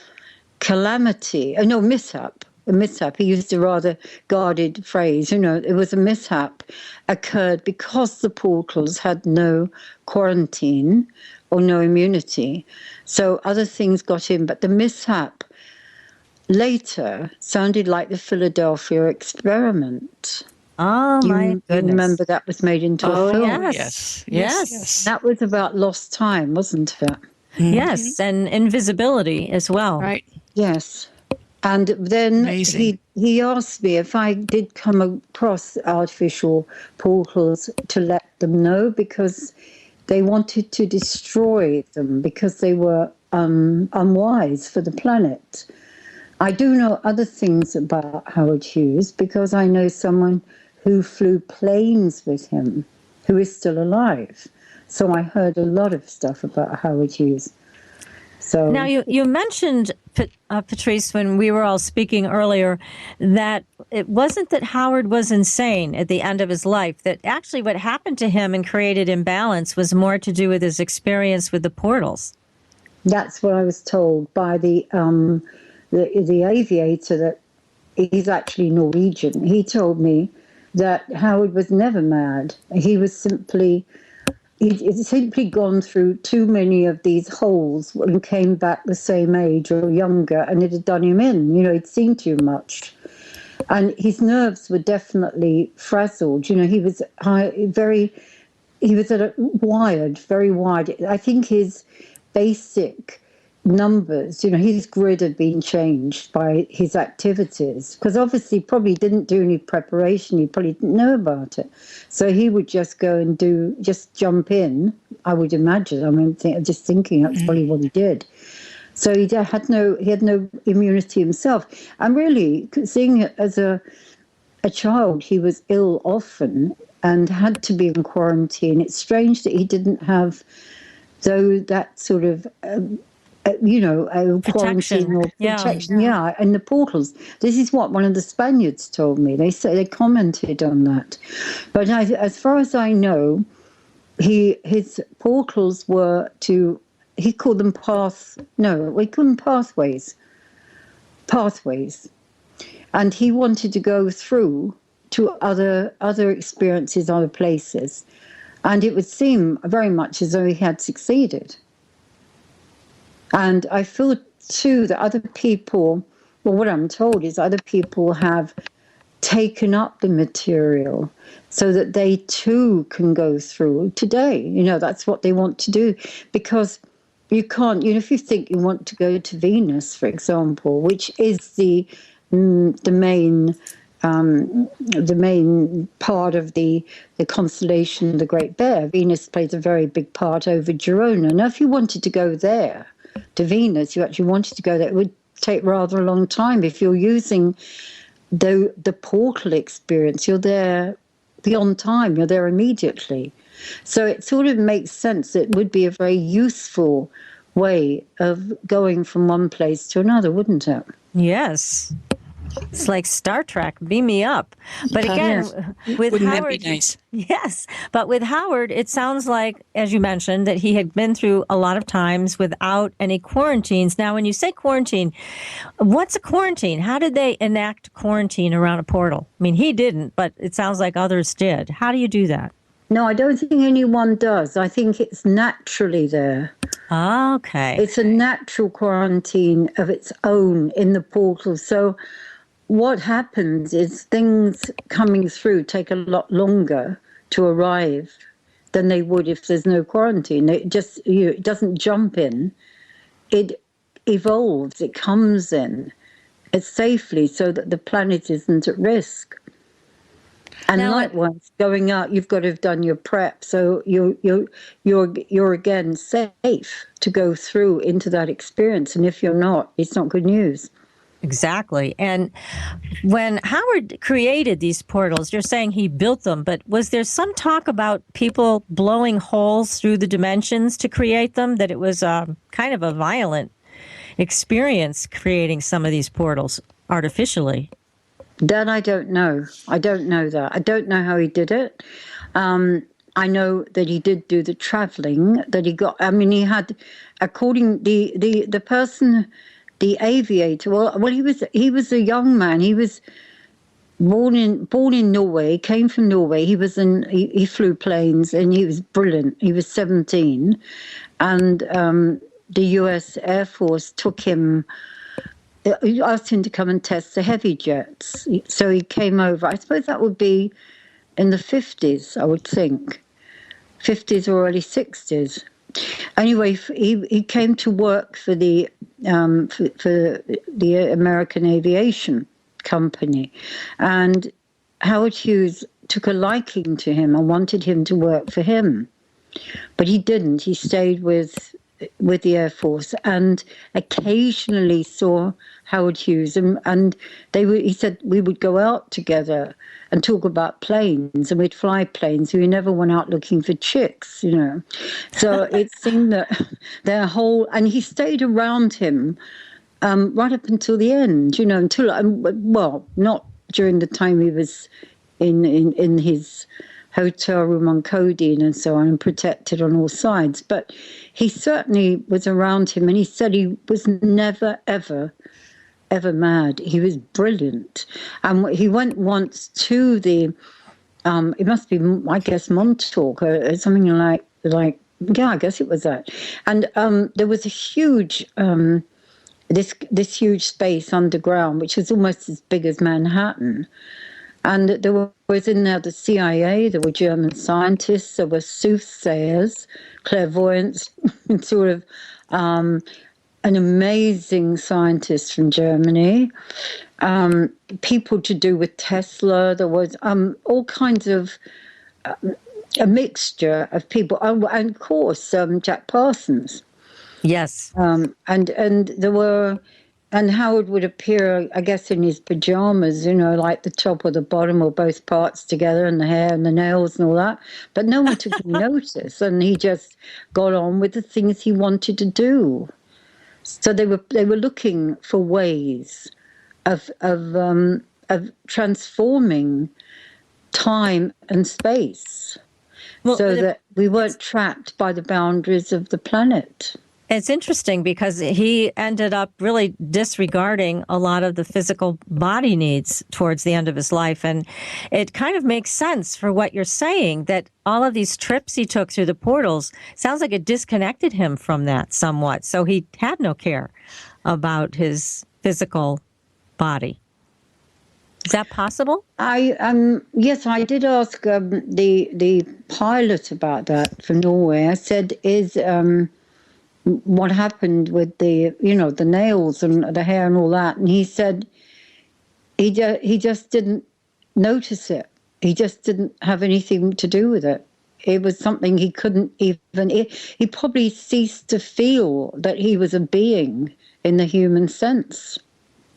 calamity, mishap. A mishap. He used a rather guarded phrase. It was a mishap occurred because the portals had no quarantine or no immunity. So other things got in, but the mishap later sounded like the Philadelphia experiment. Oh, my goodness. You remember that was made into a film? Yes. That was about lost time, wasn't it? Mm-hmm. Yes, and invisibility as well. Right. Yes. And then he asked me if I did come across artificial portals to let them know, because they wanted to destroy them because they were unwise for the planet. I do know other things about Howard Hughes because I know someone who flew planes with him who is still alive. So I heard a lot of stuff about Howard Hughes. So now you mentioned, Patrice, when we were all speaking earlier, that it wasn't that Howard was insane at the end of his life, that actually what happened to him and created imbalance was more to do with his experience with the portals. That's what I was told by the aviator, that he's actually Norwegian. He told me that Howard was never mad. He'd simply gone through too many of these holes and came back the same age or younger, and it had done him in. He'd seen too much. And his nerves were definitely frazzled. He was very wired. I think his basic numbers, his grid had been changed by his activities, because obviously he probably didn't do any preparation. He probably didn't know about it. So he would just go and just jump in, I would imagine. Just thinking that's probably what he did. So he had no immunity himself. And really, seeing it as a child, he was ill often and had to be in quarantine. It's strange that he didn't have that sort of quarantine or protection. Yeah, and the portals. This is what one of the Spaniards told me. They commented on that. But as far as I know, his portals were he called them pathways. Pathways. And he wanted to go through to other experiences, other places. And it would seem very much as though he had succeeded. And I feel, too, that other people, what I'm told is other people have taken up the material so that they, too, can go through today. That's what they want to do. Because you can't, if you think you want to go to Venus, for example, which is the main part of the constellation, the Great Bear. Venus plays a very big part over Girona. Now, if you wanted to go there, to Venus, you actually wanted to go there, it would take rather a long time. If you're using the portal experience, you're there beyond time, you're there immediately. So it sort of makes sense. It would be a very useful way of going from one place to another, wouldn't it? Yes. It's like Star Trek, beam me up. But again, with Wouldn't Howard, that be nice? Yes, but with Howard, it sounds like, as you mentioned, that he had been through a lot of times without any quarantines. Now, when you say quarantine, what's a quarantine? How did they enact quarantine around a portal? He didn't, but it sounds like others did. How do you do that? No, I don't think anyone does. I think it's naturally there. Okay. It's a natural quarantine of its own in the portal. So what happens is things coming through take a lot longer to arrive than they would if there's no quarantine. It doesn't jump in. It evolves. It comes in. It's safely so that the planet isn't at risk. And now, likewise, going out, you've got to have done your prep, so you're again safe to go through into that experience. And if you're not, it's not good news. Exactly. And when Howard created these portals, you're saying he built them, but was there some talk about people blowing holes through the dimensions to create them, that it was kind of a violent experience creating some of these portals artificially? That I don't know. I don't know that. I don't know how he did it. I know that he did do the traveling, that he got, he had, according the person, the aviator, he was a young man. He was born in Norway, came from Norway. He flew planes and he was brilliant. He was 17 and the US Air Force took him, asked him to come and test the heavy jets. So he came over. I suppose that would be in the 50s, I would think. 50s or early 60s. Anyway, he came to work for the American Aviation Company. And Howard Hughes took a liking to him and wanted him to work for him. But he didn't. He stayed with the Air Force and occasionally saw Howard Hughes, and he said we would go out together and talk about planes, and we'd fly planes. We never went out looking for chicks, you know. So it seemed that their whole, and he stayed around him right up until the end, you know, until, well, not during the time he was in his hotel room on codeine and so on, and protected on all sides. But he certainly was around him, and he said he was never, ever mad. He was brilliant. And he went once to the, it must be, I guess, Montauk or something like, yeah, I guess it was that. And there was a huge, this huge space underground, which was almost as big as Manhattan. And there was in there the CIA, there were German scientists, there were soothsayers, clairvoyants, sort of an amazing scientist from Germany, people to do with Tesla. There was all kinds of a mixture of people, and of course Jack Parsons. Yes, and there were. And Howard would appear, I guess, in his pajamas, you know, like the top or the bottom or both parts together, and the hair and the nails and all that. But no one took notice, and he just got on with the things he wanted to do. So they were looking for ways of transforming time and space, so that we weren't trapped by the boundaries of the planet. It's interesting because he ended up really disregarding a lot of the physical body needs towards the end of his life. And it kind of makes sense for what you're saying, that all of these trips he took through the portals, sounds like it disconnected him from that somewhat. So he had no care about his physical body. Is that possible? Yes, I did ask the pilot about that from Norway. I said, what happened with the nails and the hair and all that? And he said he just didn't notice it. He just didn't have anything to do with it. It was something he couldn't even. He probably ceased to feel that he was a being in the human sense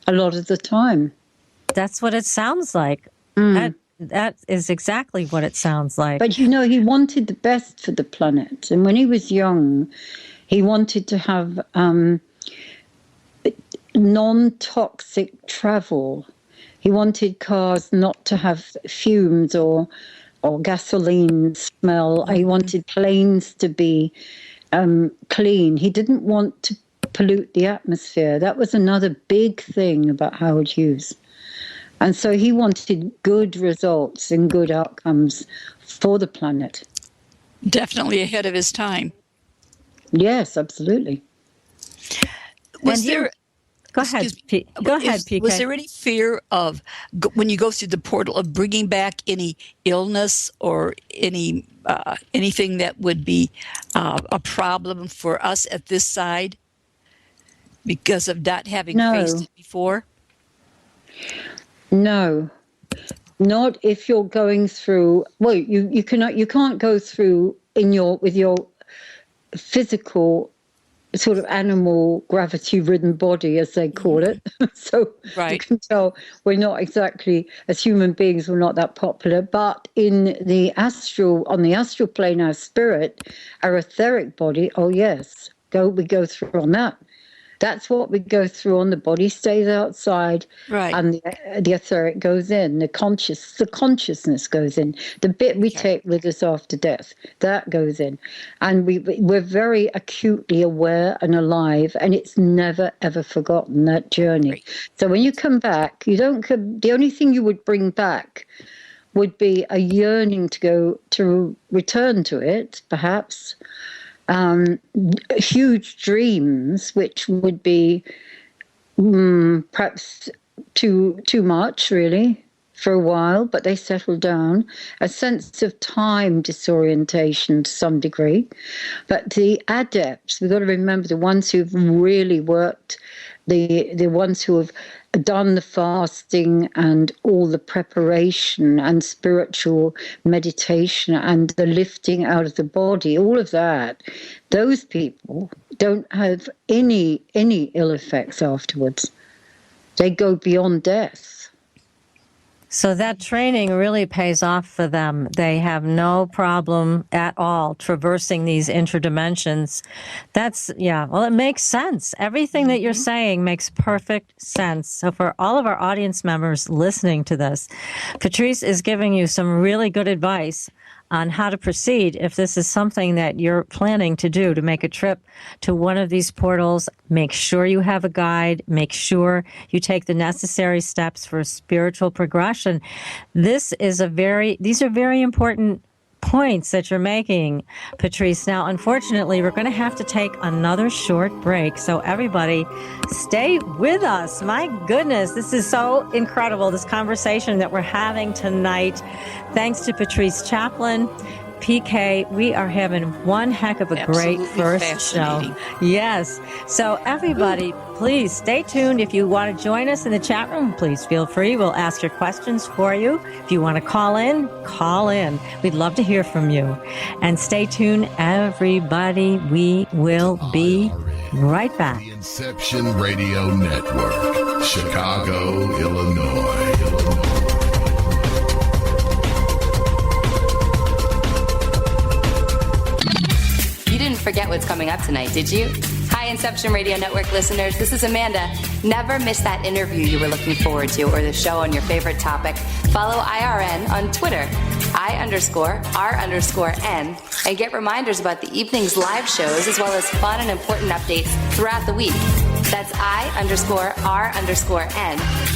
a lot of the time. That's what it sounds like. That is exactly what it sounds like. But he wanted the best for the planet, and when he was young, he wanted to have non-toxic travel. He wanted cars not to have fumes or gasoline smell. He wanted planes to be clean. He didn't want to pollute the atmosphere. That was another big thing about Howard Hughes. And so he wanted good results and good outcomes for the planet. Definitely ahead of his time. Yes, absolutely. Was there? Go ahead, PK. Was there any fear of, when you go through the portal, of bringing back any illness or any anything that would be a problem for us at this side because of not having faced it before? No, not if you're going through. Well, you can't go through with your physical sort of animal gravity-ridden body, as they call it. So you can tell we're not exactly, as human beings, we're not that popular. But on the astral plane, our spirit, our etheric body, oh yes, we go through on that. That's what we go through on. The body stays outside, and the etheric goes in. The consciousness goes in. The bit we take with us after death, that goes in, and we're very acutely aware and alive, and it's never ever forgotten, that journey. Right. So when you come back, the only thing you would bring back would be a yearning to return to it, perhaps. Huge dreams, which would be perhaps too much, really, for a while, but they settle down. A sense of time disorientation to some degree. But the adepts, we've got to remember, the ones who've really worked, the ones who have done the fasting and all the preparation and spiritual meditation and the lifting out of the body, all of that, those people don't have any ill effects afterwards. They go beyond death. So that training really pays off for them. They have no problem at all traversing these interdimensions. Well, it makes sense. Everything that you're saying makes perfect sense. So for all of our audience members listening to this, Patrice is giving you some really good advice on how to proceed if this is something that you're planning to do, to make a trip to one of these portals. Make sure you have a guide. Make sure you take the necessary steps for spiritual progression. These are very important points that you're making, Patrice. Now, unfortunately, we're going to have to take another short break. So everybody, stay with us. My goodness, this is so incredible, this conversation that we're having tonight. Thanks to Patrice Chaplin. PK, we are having one heck of a great first show. Yes. So everybody, please stay tuned. If you want to join us in the chat room, please feel free. We'll ask your questions for you. If you want to call in, call in. We'd love to hear from you. And stay tuned, everybody. We will be right back. The Inception Radio Network, Chicago, Illinois. You didn't forget what's coming up tonight, did you? Hi, Inception Radio Network listeners. This is Amanda. Never miss that interview you were looking forward to or the show on your favorite topic. Follow IRN on Twitter, I_R_N, and get reminders about the evening's live shows as well as fun and important updates throughout the week. That's I_R_N,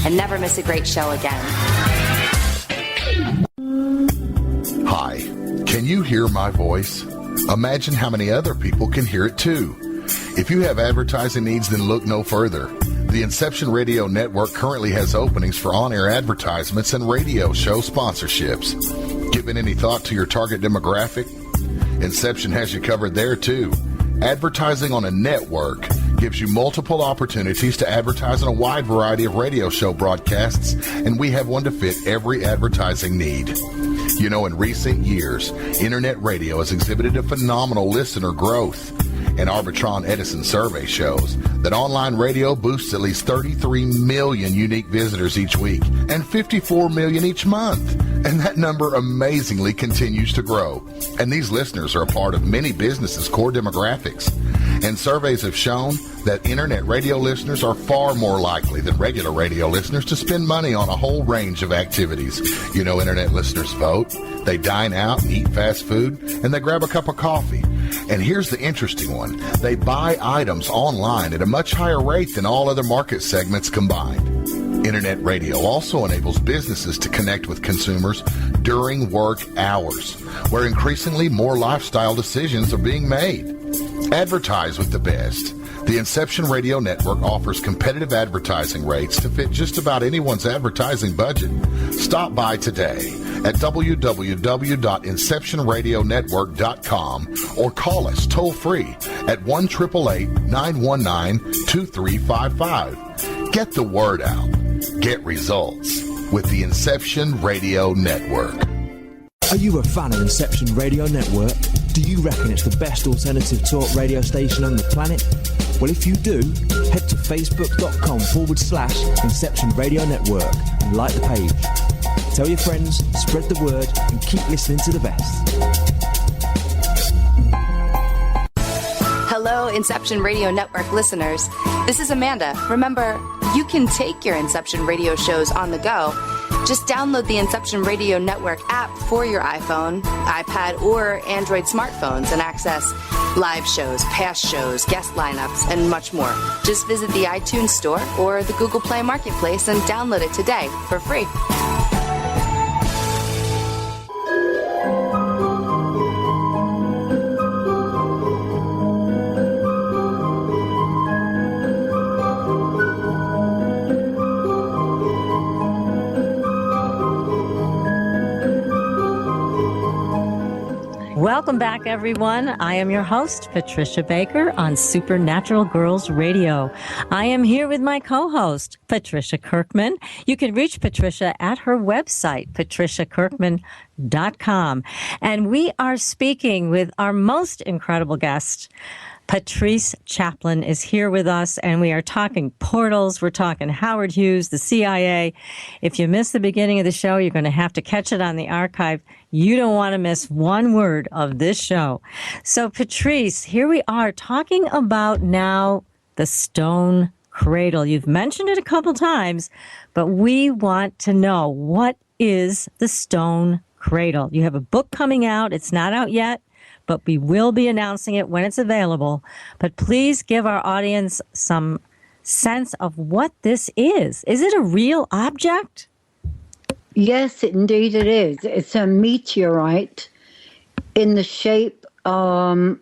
and never miss a great show again. Hi, can you hear my voice? Imagine how many other people can hear it too. If you have advertising needs, then look no further. The Inception Radio Network currently has openings for on-air advertisements and radio show sponsorships. Given any thought to your target demographic? Inception has you covered there too. Advertising on a network gives you multiple opportunities to advertise on a wide variety of radio show broadcasts, and we have one to fit every advertising need. You know, in recent years, internet radio has exhibited a phenomenal listener growth. An Arbitron Edison survey shows that online radio boosts at least 33 million unique visitors each week and 54 million each month. And that number amazingly continues to grow. And these listeners are a part of many businesses' core demographics. And surveys have shown that internet radio listeners are far more likely than regular radio listeners to spend money on a whole range of activities. You know, internet listeners vote, they dine out and eat fast food, and they grab a cup of coffee. And here's the interesting one. They buy items online at a much higher rate than all other market segments combined. Internet radio also enables businesses to connect with consumers during work hours, where increasingly more lifestyle decisions are being made. Advertise with the best. The Inception Radio Network offers competitive advertising rates to fit just about anyone's advertising budget. Stop by today at www.inceptionradionetwork.com or call us toll-free at 1-888-919-2355. Get the word out. Get results with the Inception Radio Network. Are you a fan of Inception Radio Network? Do you reckon it's the best alternative talk radio station on the planet? Well, if you do, head to facebook.com/Inception Radio Network and like the page. Tell your friends, spread the word, and keep listening to the best. Hello, Inception Radio Network listeners. This is Amanda. Remember, you can take your Inception Radio shows on the go. Just download the Inception Radio Network app for your iPhone, iPad, or Android smartphones and access live shows, past shows, guest lineups, and much more. Just visit the iTunes Store or the Google Play Marketplace and download it today for free. Welcome back, everyone. I am your host, Patricia Baker, on Supernatural Girls Radio. I am here with my co-host, Patricia Kirkman. You can reach Patricia at her website, patriciakirkman.com. And we are speaking with our most incredible guest. Patrice Chaplin is here with us, and we are talking portals. We're talking Howard Hughes, the CIA. If you missed the beginning of the show, you're going to have to catch it on the archive. You don't want to miss one word of this show. So, Patrice, here we are talking about now the Stone Cradle. You've mentioned it a couple times, but we want to know, what is the Stone Cradle? You have a book coming out. It's not out yet, but we will be announcing it when it's available. But please give our audience some sense of what this is. Is it a real object? Yes, indeed it is. It's a meteorite in the shape, no,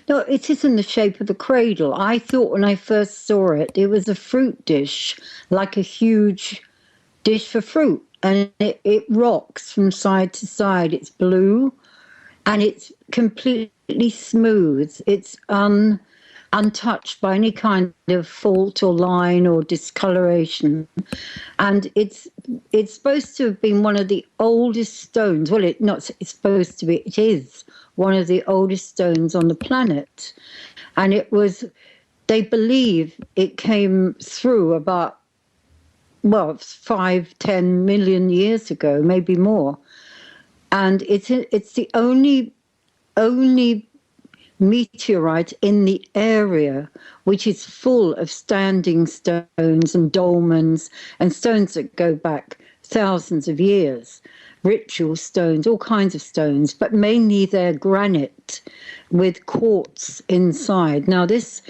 it is in the shape of the cradle. I thought when I first saw it, it was a fruit dish, like a huge dish for fruit. And it rocks from side to side. It's blue. And it's completely smooth. It's untouched by any kind of fault or line or discoloration. And it's supposed to have been one of the oldest stones. Well, it's supposed to be. It is one of the oldest stones on the planet. And they believe it came through about, 5-10 million years ago, maybe more. And it's the only meteorite in the area which is full of standing stones and dolmens and stones that go back thousands of years, ritual stones, all kinds of stones, but mainly they're granite with quartz inside. Now, this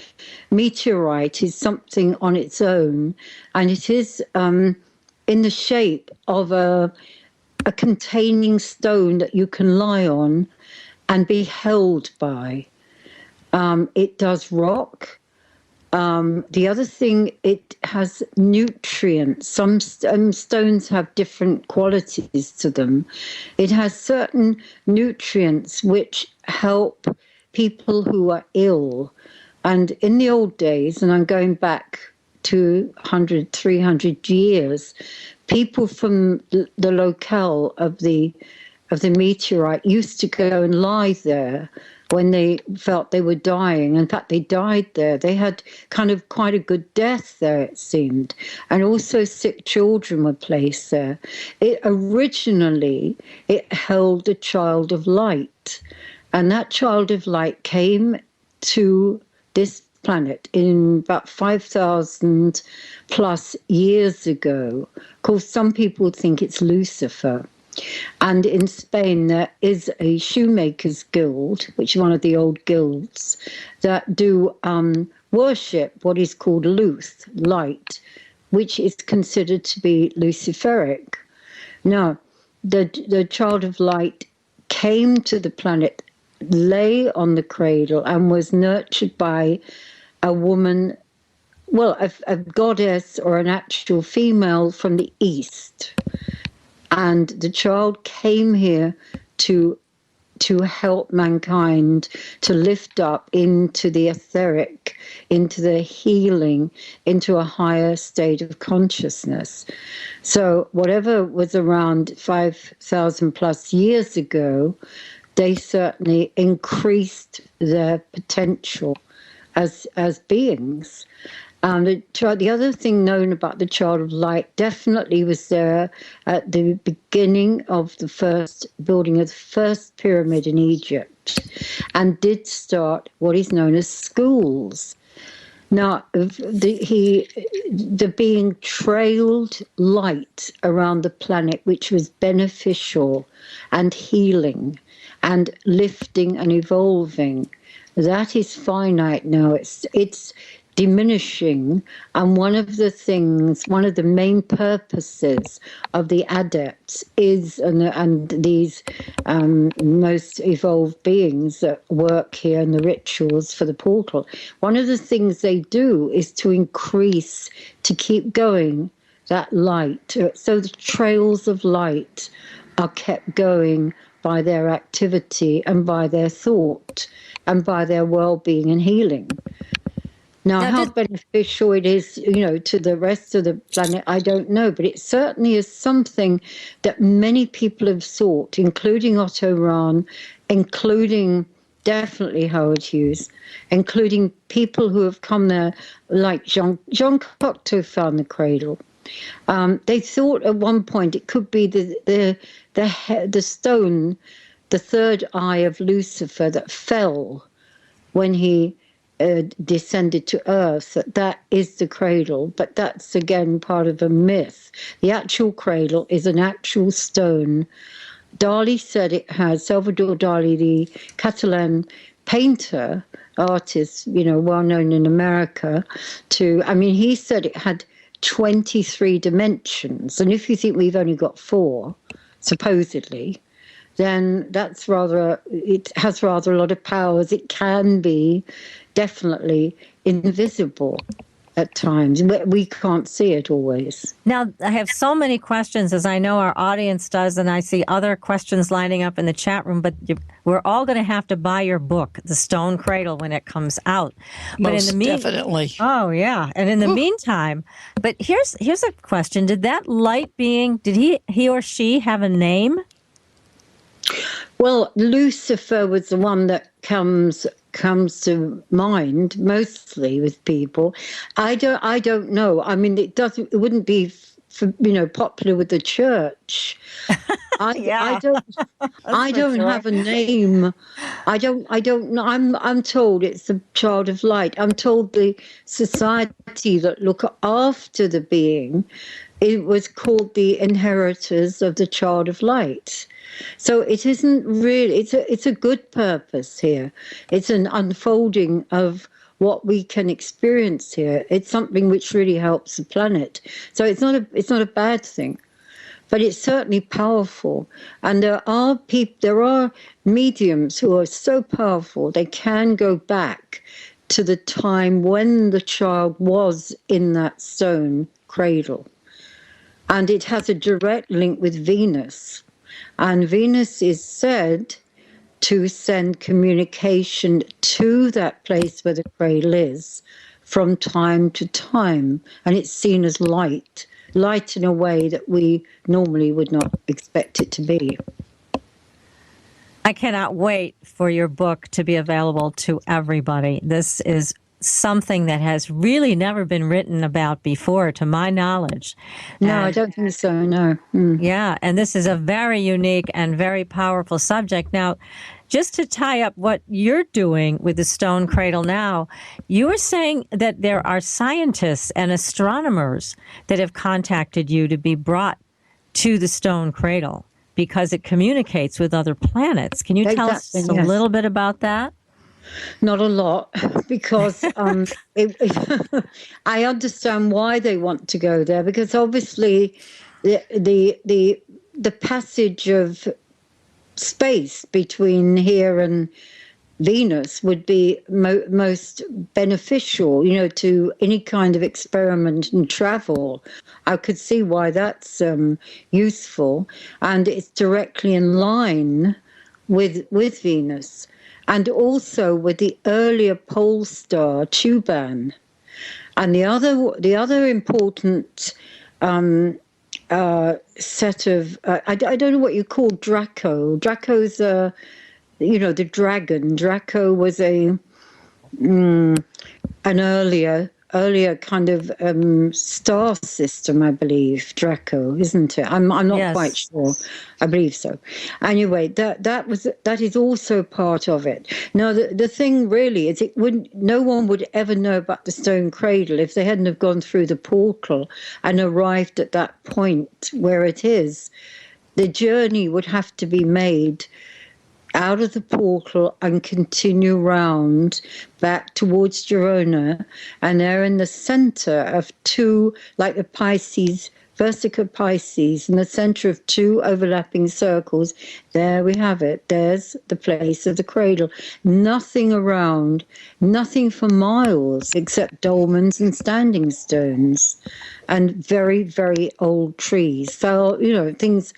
meteorite is something on its own, and it is in the shape of a containing stone that you can lie on and be held by. It does rock. The other thing, it has nutrients. Some stones have different qualities to them. It has certain nutrients which help people who are ill. And in the old days, and I'm going back 200, 300 years, people from the locale of the meteorite used to go and lie there when they felt they were dying. In fact, they died there. They had kind of quite a good death there, it seemed. And also sick children were placed there. Originally, it held a child of light. And that child of light came to this planet in about 5,000 plus years ago. Of course, some people think it's Lucifer. And in Spain, there is a shoemakers guild, which is one of the old guilds, that do worship what is called Luth, light, which is considered to be Luciferic. Now, the child of light came to the planet, lay on the cradle, and was nurtured by a woman, a goddess or an actual female from the East. And the child came here to help mankind to lift up into the etheric, into the healing, into a higher state of consciousness. So whatever was around 5,000 plus years ago, they certainly increased their potential as beings. The other thing known about the Child of Light definitely was there at the beginning of the first building of the first pyramid in Egypt, and did start what is known as schools. Now, the being trailed light around the planet, which was beneficial and healing and lifting and evolving. That is finite now. It's diminishing, and one of the main purposes of the adepts is, and these most evolved beings that work here in the rituals for the portal, one of the things they do is to keep going that light, so the trails of light are kept going by their activity and by their thought and by their well-being and healing. Now, how beneficial it is, to the rest of the planet, I don't know. But it certainly is something that many people have sought, including Otto Rahn, including definitely Howard Hughes, including people who have come there, like Jean Cocteau found the cradle. They thought at one point it could be the stone, the third eye of Lucifer that fell when he descended to earth, that is the cradle. But that's again part of a myth. The actual cradle is an actual stone. Dali said it has, Salvador Dali, the Catalan painter, artist, well known in America, he said it had 23 dimensions. And if you think we've only got 4, supposedly, then it has rather a lot of powers. It can be definitely invisible at times. We can't see it always. Now, I have so many questions, as I know our audience does, and I see other questions lining up in the chat room, but we're all going to have to buy your book, The Stone Cradle, when it comes out. But Definitely. Oh, yeah. And in the meantime, but here's a question. Did that light being, did he or she have a name? Well, Lucifer was the one that comes to mind mostly with people. I don't know. It wouldn't be popular with the church. I don't have a name. I don't know. I'm told it's the child of light. I'm told the society that look after the being, it was called the inheritors of the child of light. So it isn't really, it's a good purpose here. It's an unfolding of what we can experience here. It's something which really helps the planet. So it's not a bad thing, but it's certainly powerful. And there are mediums who are so powerful, they can go back to the time when the child was in that stone cradle. And it has a direct link with Venus. And Venus is said to send communication to that place where the cradle is from time to time. And it's seen as light in a way that we normally would not expect it to be. I cannot wait for your book to be available to everybody. This is something that has really never been written about before, to my knowledge. No, I don't think so, no. Yeah, and this is a very unique and very powerful subject. Now, just to tie up what you're doing with the Stone Cradle now, you were saying that there are scientists and astronomers that have contacted you to be brought to the Stone Cradle because it communicates with other planets. Can you tell us a little bit about that? Not a lot, because I understand why they want to go there, because obviously the passage of space between here and Venus would be most beneficial, to any kind of experiment and travel. I could see why that's useful, and it's directly in line with Venus. And also with the earlier pole star, Tuban. And the other important set of, I don't know what you call Draco. Draco's, the dragon. Draco was an earlier kind of star system, I believe. Draco, isn't it? I'm not quite sure. I believe so. Anyway, that is also part of it. Now, the thing really is, no one would ever know about the Stone Cradle if they hadn't have gone through the portal and arrived at that point where it is. The journey would have to be made out of the portal and continue round back towards Girona, and they're in the center of two, like the Pisces, Versica Pisces, in the center of two overlapping circles. There we have it. There's the place of the cradle. Nothing around, nothing for miles except dolmens and standing stones and very, very old trees. So, things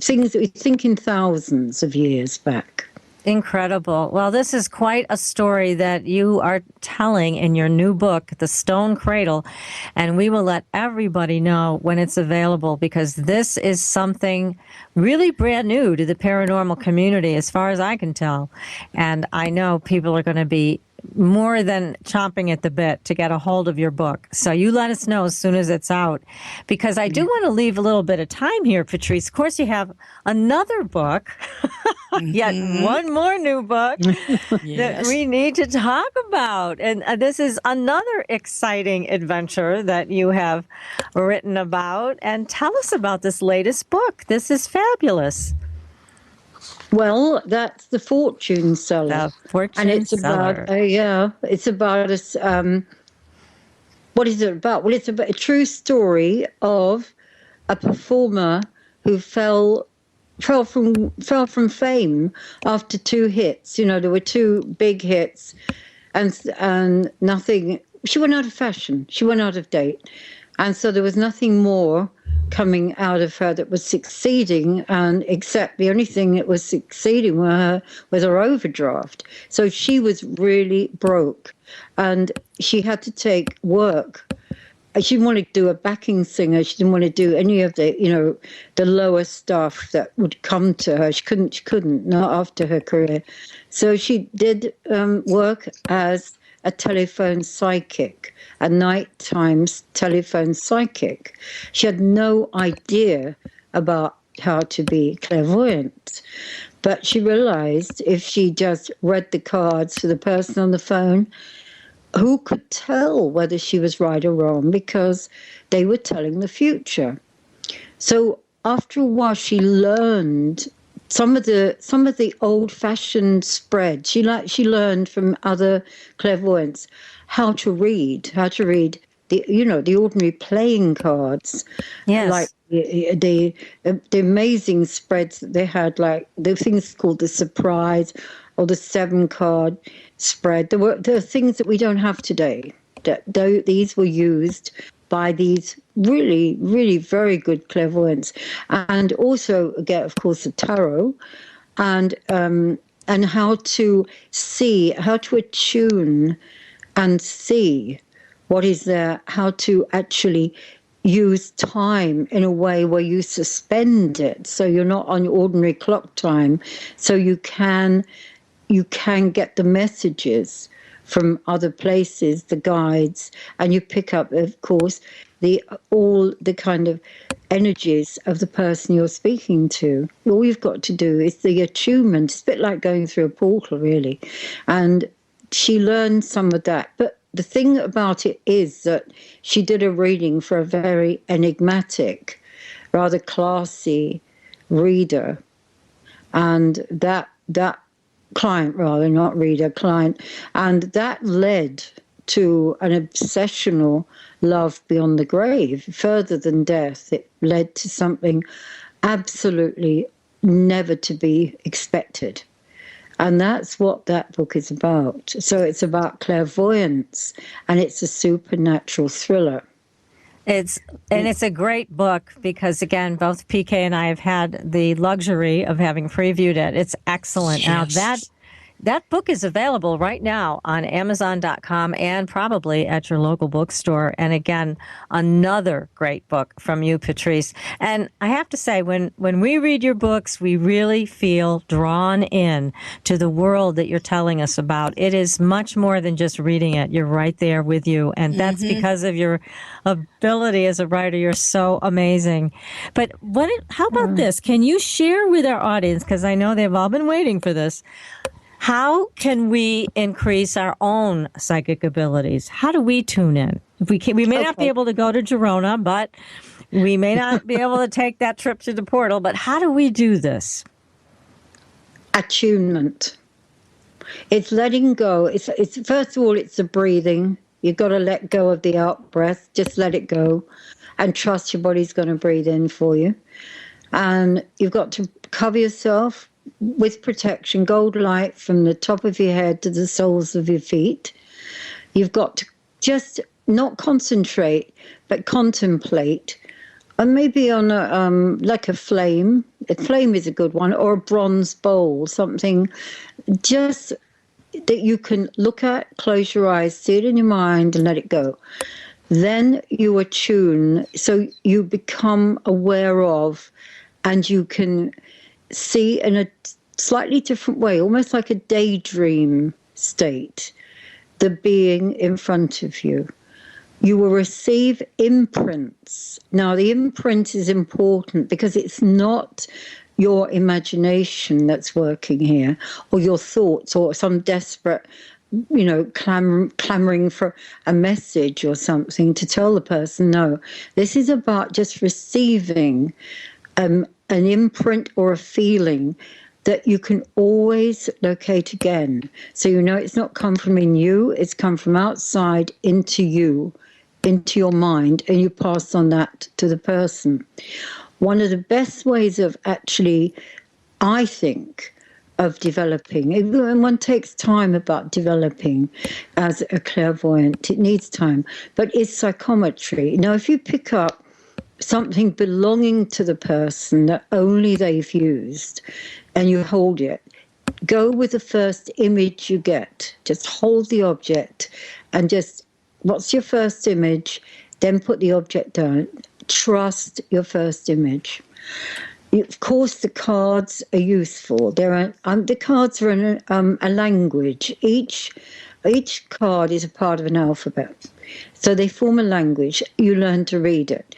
things that we think in thousands of years back. Incredible. Well, this is quite a story that you are telling in your new book, The Stone Cradle, and we will let everybody know when it's available, because this is something really brand new to the paranormal community, as far as I can tell. And I know people are going to be more than chomping at the bit to get a hold of your book. So you let us know as soon as it's out, because I do want to leave a little bit of time here, Patrice. Of course, you have another book, yet one more new book that we need to talk about. And this is another exciting adventure that you have written about. And tell us about this latest book. This is fabulous. Well, that's The Fortune Seller. The Fortune and it's Seller. It's about what is it about? Well, it's about a true story of a performer who fell from fame after 2 hits. There were 2 big hits, and nothing. She went out of fashion. She went out of date, and so there was nothing more coming out of her that was succeeding, and except the only thing that was succeeding was her overdraft. So she was really broke, and she had to take work. She didn't want to do a backing singer. She didn't want to do any of the lower stuff that would come to her. She couldn't, not after her career. So she did work as a telephone psychic, a nighttime telephone psychic. She had no idea about how to be clairvoyant, but she realized if she just read the cards for the person on the phone, who could tell whether she was right or wrong, because they were telling the future. So after a while, she learned some of the old-fashioned spread. She learned from other clairvoyants how to read the ordinary playing cards. Yes. Like the amazing spreads that they had, like the things called the surprise or the 7-card spread. There are things that we don't have today. These were used by these really, really very good clairvoyants, and also get, of course, the tarot, and how to see, how to attune and see what is there, how to actually use time in a way where you suspend it, so you're not on ordinary clock time, so you can get the messages from other places, the guides, and you pick up, of course, all the kind of energies of the person you're speaking to. All you've got to do is the attunement. It's a bit like going through a portal, really. And she learned some of that. But the thing about it is that she did a reading for a very enigmatic, rather classy reader. And that client, rather, not reader, client. And that led to an obsessional love beyond the grave, further than death. It led to something absolutely never to be expected. And that's what that book is about. So it's about clairvoyance, and it's a supernatural thriller. It's a great book because, again, both PK and I have had the luxury of having previewed it. It's excellent. Yes. Now, that book is available right now on Amazon.com and probably at your local bookstore. And again, another great book from you, Patrice. And I have to say, when we read your books, we really feel drawn in to the world that you're telling us about. It is much more than just reading it. You're right there with you. And that's because of your ability as a writer. You're so amazing. But how about this? Can you share with our audience, because I know they've all been waiting for this, how can we increase our own psychic abilities? How do we tune in? We may not be able to go to Girona, but we may not be able to take that trip to the portal. But how do we do this? Attunement. It's letting go. It's first of all, it's the breathing. You've got to let go of the out breath. Just let it go, and trust your body's going to breathe in for you. And you've got to cover yourself with protection, gold light from the top of your head to the soles of your feet. You've got to just not concentrate, but contemplate And maybe on a like a flame. A flame is a good one, or a bronze bowl, something just that you can look at, close your eyes, see it in your mind, and let it go. Then you attune, so you become aware of, and you can see in a slightly different way, almost like a daydream state, the being in front of you. You will receive imprints. Now, the imprint is important because it's not your imagination that's working here, or your thoughts, or some desperate, clamoring for a message or something to tell the person. No, this is about just receiving an imprint or a feeling that you can always locate again. So it's not come from in you, it's come from outside into you, into your mind, and you pass on that to the person. One of the best ways of actually, I think, of developing, and one takes time about developing as a clairvoyant, it needs time, but it's psychometry. Now, if you pick up something belonging to the person that only they've used, and you hold it, go with the first image you get. Just hold the object and just, what's your first image? Then put the object down. Trust your first image. Of course, the cards are useful. The cards are in a language. Each card is a part of an alphabet. So they form a language. You learn to read it.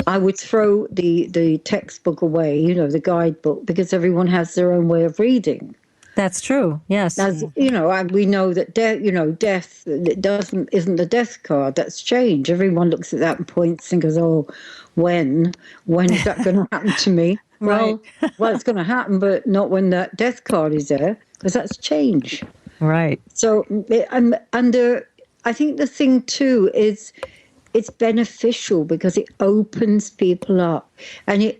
I would throw the textbook away, the guidebook, because everyone has their own way of reading. That's true. Yes. As we know that death isn't the death card. That's change. Everyone looks at that and points and goes, "Oh, when is that going to happen to me?" Right. Well, it's going to happen, but not when that death card is there, because that's change. Right. So, I think the thing too is, it's beneficial because it opens people up, and it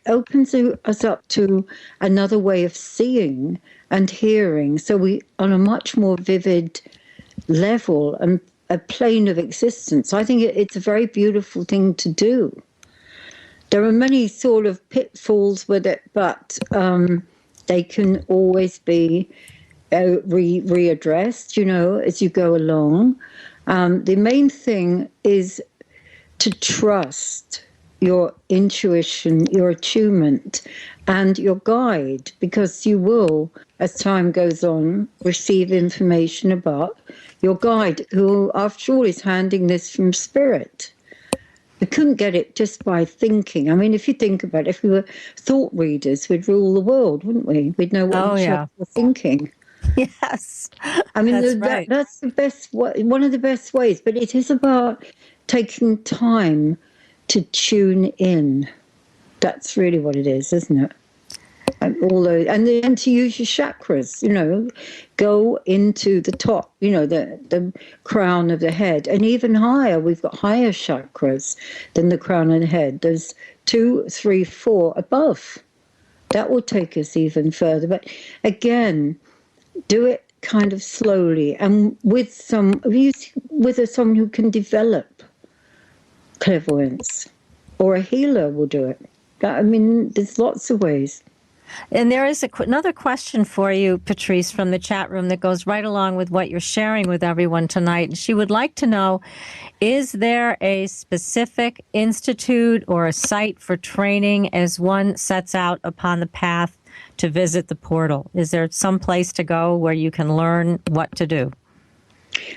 opens us up to another way of seeing and hearing. So we, on a much more vivid level and a plane of existence. I think it's a very beautiful thing to do. There are many sort of pitfalls with it, but they can always be readdressed, as you go along. The main thing is to trust your intuition, your attunement, and your guide, because you will, as time goes on, receive information about your guide, who, after all, is handing this from spirit. We couldn't get it just by thinking. I mean, if you think about it, if we were thought readers, we'd rule the world, wouldn't we? We'd know what each other were thinking. Yes. I mean, that's right. That's the best, one of the best ways, but it is about taking time to tune in. That's really what it is, isn't it? And then to use your chakras, go into the top, the crown of the head, and even higher. We've got higher chakras than the crown of the head. There's 2, 3, 4 above. That will take us even further. But again, do it kind of slowly and with someone who can develop clairvoyance, or a healer will do it. I mean, there's lots of ways. And there is another question for you, Patrice, from the chat room that goes right along with what you're sharing with everyone tonight. She would like to know, is there a specific institute or a site for training as one sets out upon the path to visit the portal? Is there some place to go where you can learn what to do?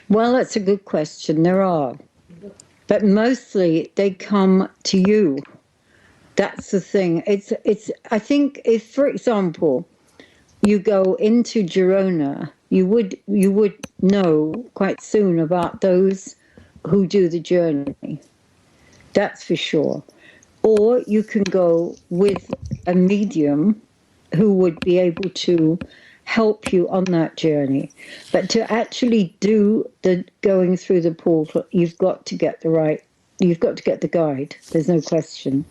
Well, that's a good question. There are. But mostly they come to you. That's the thing. I think if, for example, you go into Girona, you would know quite soon about those who do the journey. That's for sure. Or you can go with a medium who would be able to help you on that journey. But to actually do the going through the portal, you've got to get the guide. There's no question.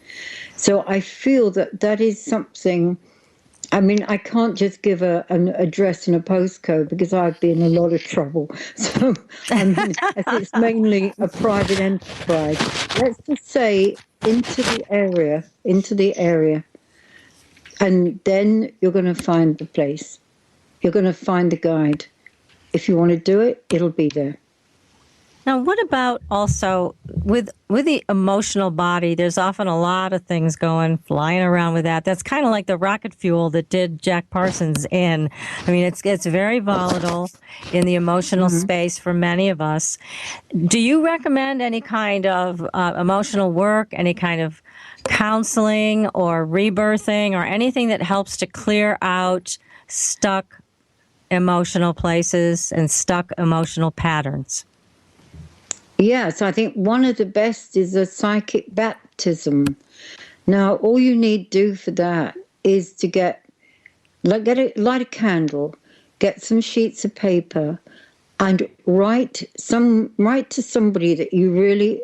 So I feel that is something I mean, I can't just give an address and a postcode because I'd be in a lot of trouble. So, I mean, as it's mainly a private enterprise. Let's just say into the area. And then you're going to find the place. You're going to find the guide. If you want to do it, it'll be there. Now, what about also with the emotional body? There's often a lot of things flying around with that. That's kind of like the rocket fuel that did Jack Parsons in. I mean, it's very volatile in the emotional space for many of us. Do you recommend any kind of emotional work, any kind of counseling or rebirthing or anything that helps to clear out stuck emotional places and stuck emotional patterns? Yes, I think one of the best is a psychic baptism. Now, all you need to do for that is to light a candle, get some sheets of paper, and write to somebody that you really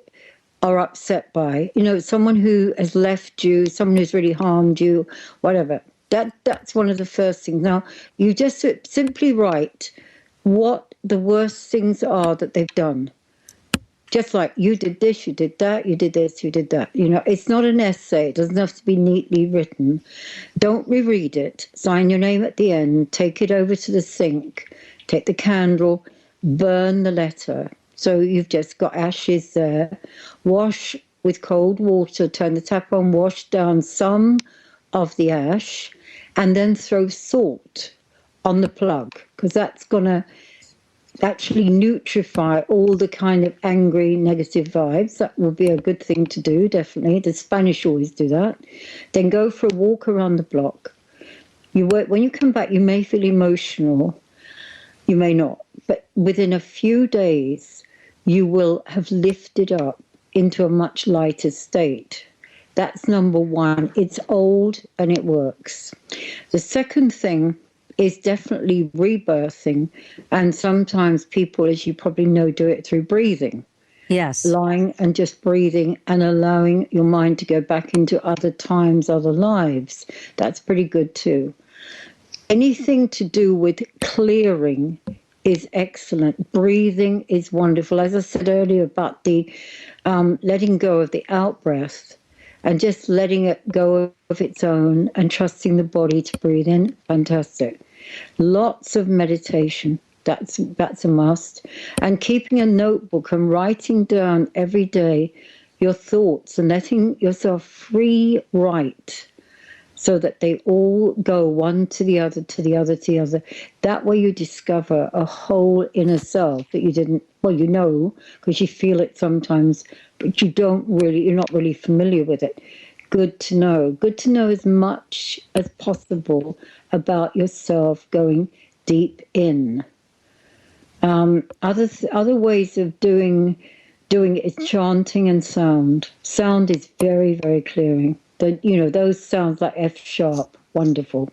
are upset by. You know, someone who has left you, someone who's really harmed you, whatever. That's one of the first things. Now, you just simply write what the worst things are that they've done. Just like you did this, you did that, you did this, you did that. You know, it's not an essay. It doesn't have to be neatly written. Don't reread it. Sign your name at the end. Take it over to the sink. Take the candle. Burn the letter. So you've just got ashes there. Wash with cold water. Turn the tap on. Wash down some of the ash. And then throw salt on the plug. Because that's going to actually nutrify all the kind of angry, negative vibes. That will be a good thing to do, definitely. The Spanish always do that. Then go for a walk around the block. When you come back, you may feel emotional. You may not. But within a few days, you will have lifted up into a much lighter state. That's number one. It's old and it works. The second thing is definitely rebirthing. And sometimes people, as you probably know, do it through breathing. Yes. Lying and just breathing and allowing your mind to go back into other times, other lives. That's pretty good too. Anything to do with clearing is excellent. Breathing is wonderful. As I said earlier about the letting go of the out-breath and just letting it go of its own and trusting the body to breathe in, fantastic. Lots of meditation, that's a must. And keeping a notebook and writing down every day your thoughts and letting yourself free write so that they all go one to the other, to the other, to the other. That way you discover a whole inner self that you didn't, well, you know, because you feel it sometimes, but you're not really familiar with it. Good to know. Good to know as much as possible about yourself going deep in. Other ways of doing it is chanting and sound. Sound is very, very clearing. Those sounds like F sharp, wonderful.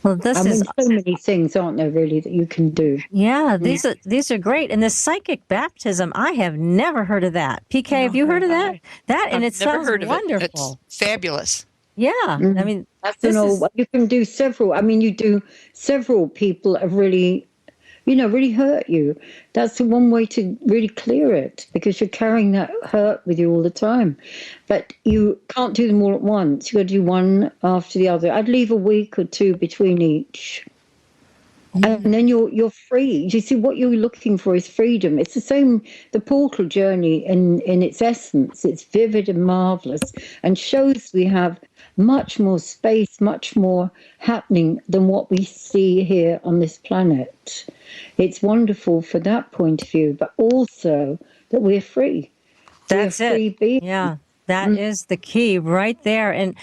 Well, so many things, aren't there, really, that you can do? Yeah, these are great. And the psychic baptism, I have never heard of that. PK, have you heard of that? It sounds wonderful. It's fabulous. Yeah, I mean, you can do several. I mean, you do several people have really hurt you. That's the one way to really clear it, because you're carrying that hurt with you all the time. But you can't do them all at once. You've got to do one after the other. I'd leave a week or two between each. And then you're free. You see, what you're looking for is freedom. It's the same, the portal journey in its essence. It's vivid and marvelous and shows we have much more space, much more happening than what we see here on this planet. It's wonderful for that point of view, but also that we're free. That's we're free it. beings. Yeah. That is the key right there. And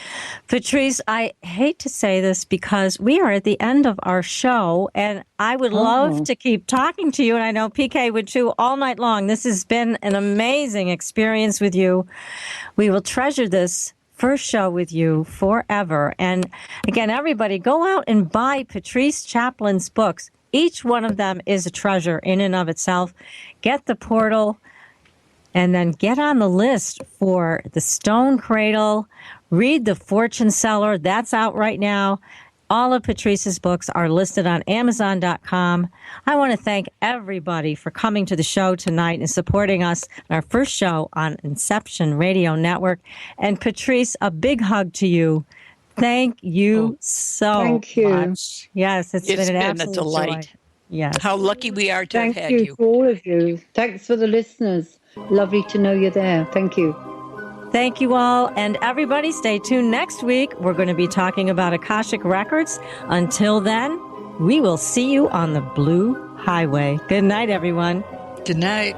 Patrice, I hate to say this because we are at the end of our show, and I would love to keep talking to you, and I know PK would too, all night long. This has been an amazing experience with you. We will treasure this first show with you forever. And again, everybody, go out and buy Patrice Chaplin's books. Each one of them is a treasure in and of itself. Get the portal. And then get on the list for the Stone Cradle, Read The Fortune Seller. That's out right now. All of Patrice's books are listed on Amazon.com. I want to thank everybody for coming to the show tonight and supporting us in our first show on Inception Radio Network. And Patrice, a big hug to you. Thank you Thank you. much. Yes, it's been an absolute delight. joy. Yes. How lucky we are to Thank have had you you. for all of you. Thanks for the listeners. Lovely to know you're there. Thank you. Thank you all. And everybody, stay tuned next week. We're going to be talking about Akashic Records. Until then, we will see you on the Blue Highway. Good night, everyone. Good night.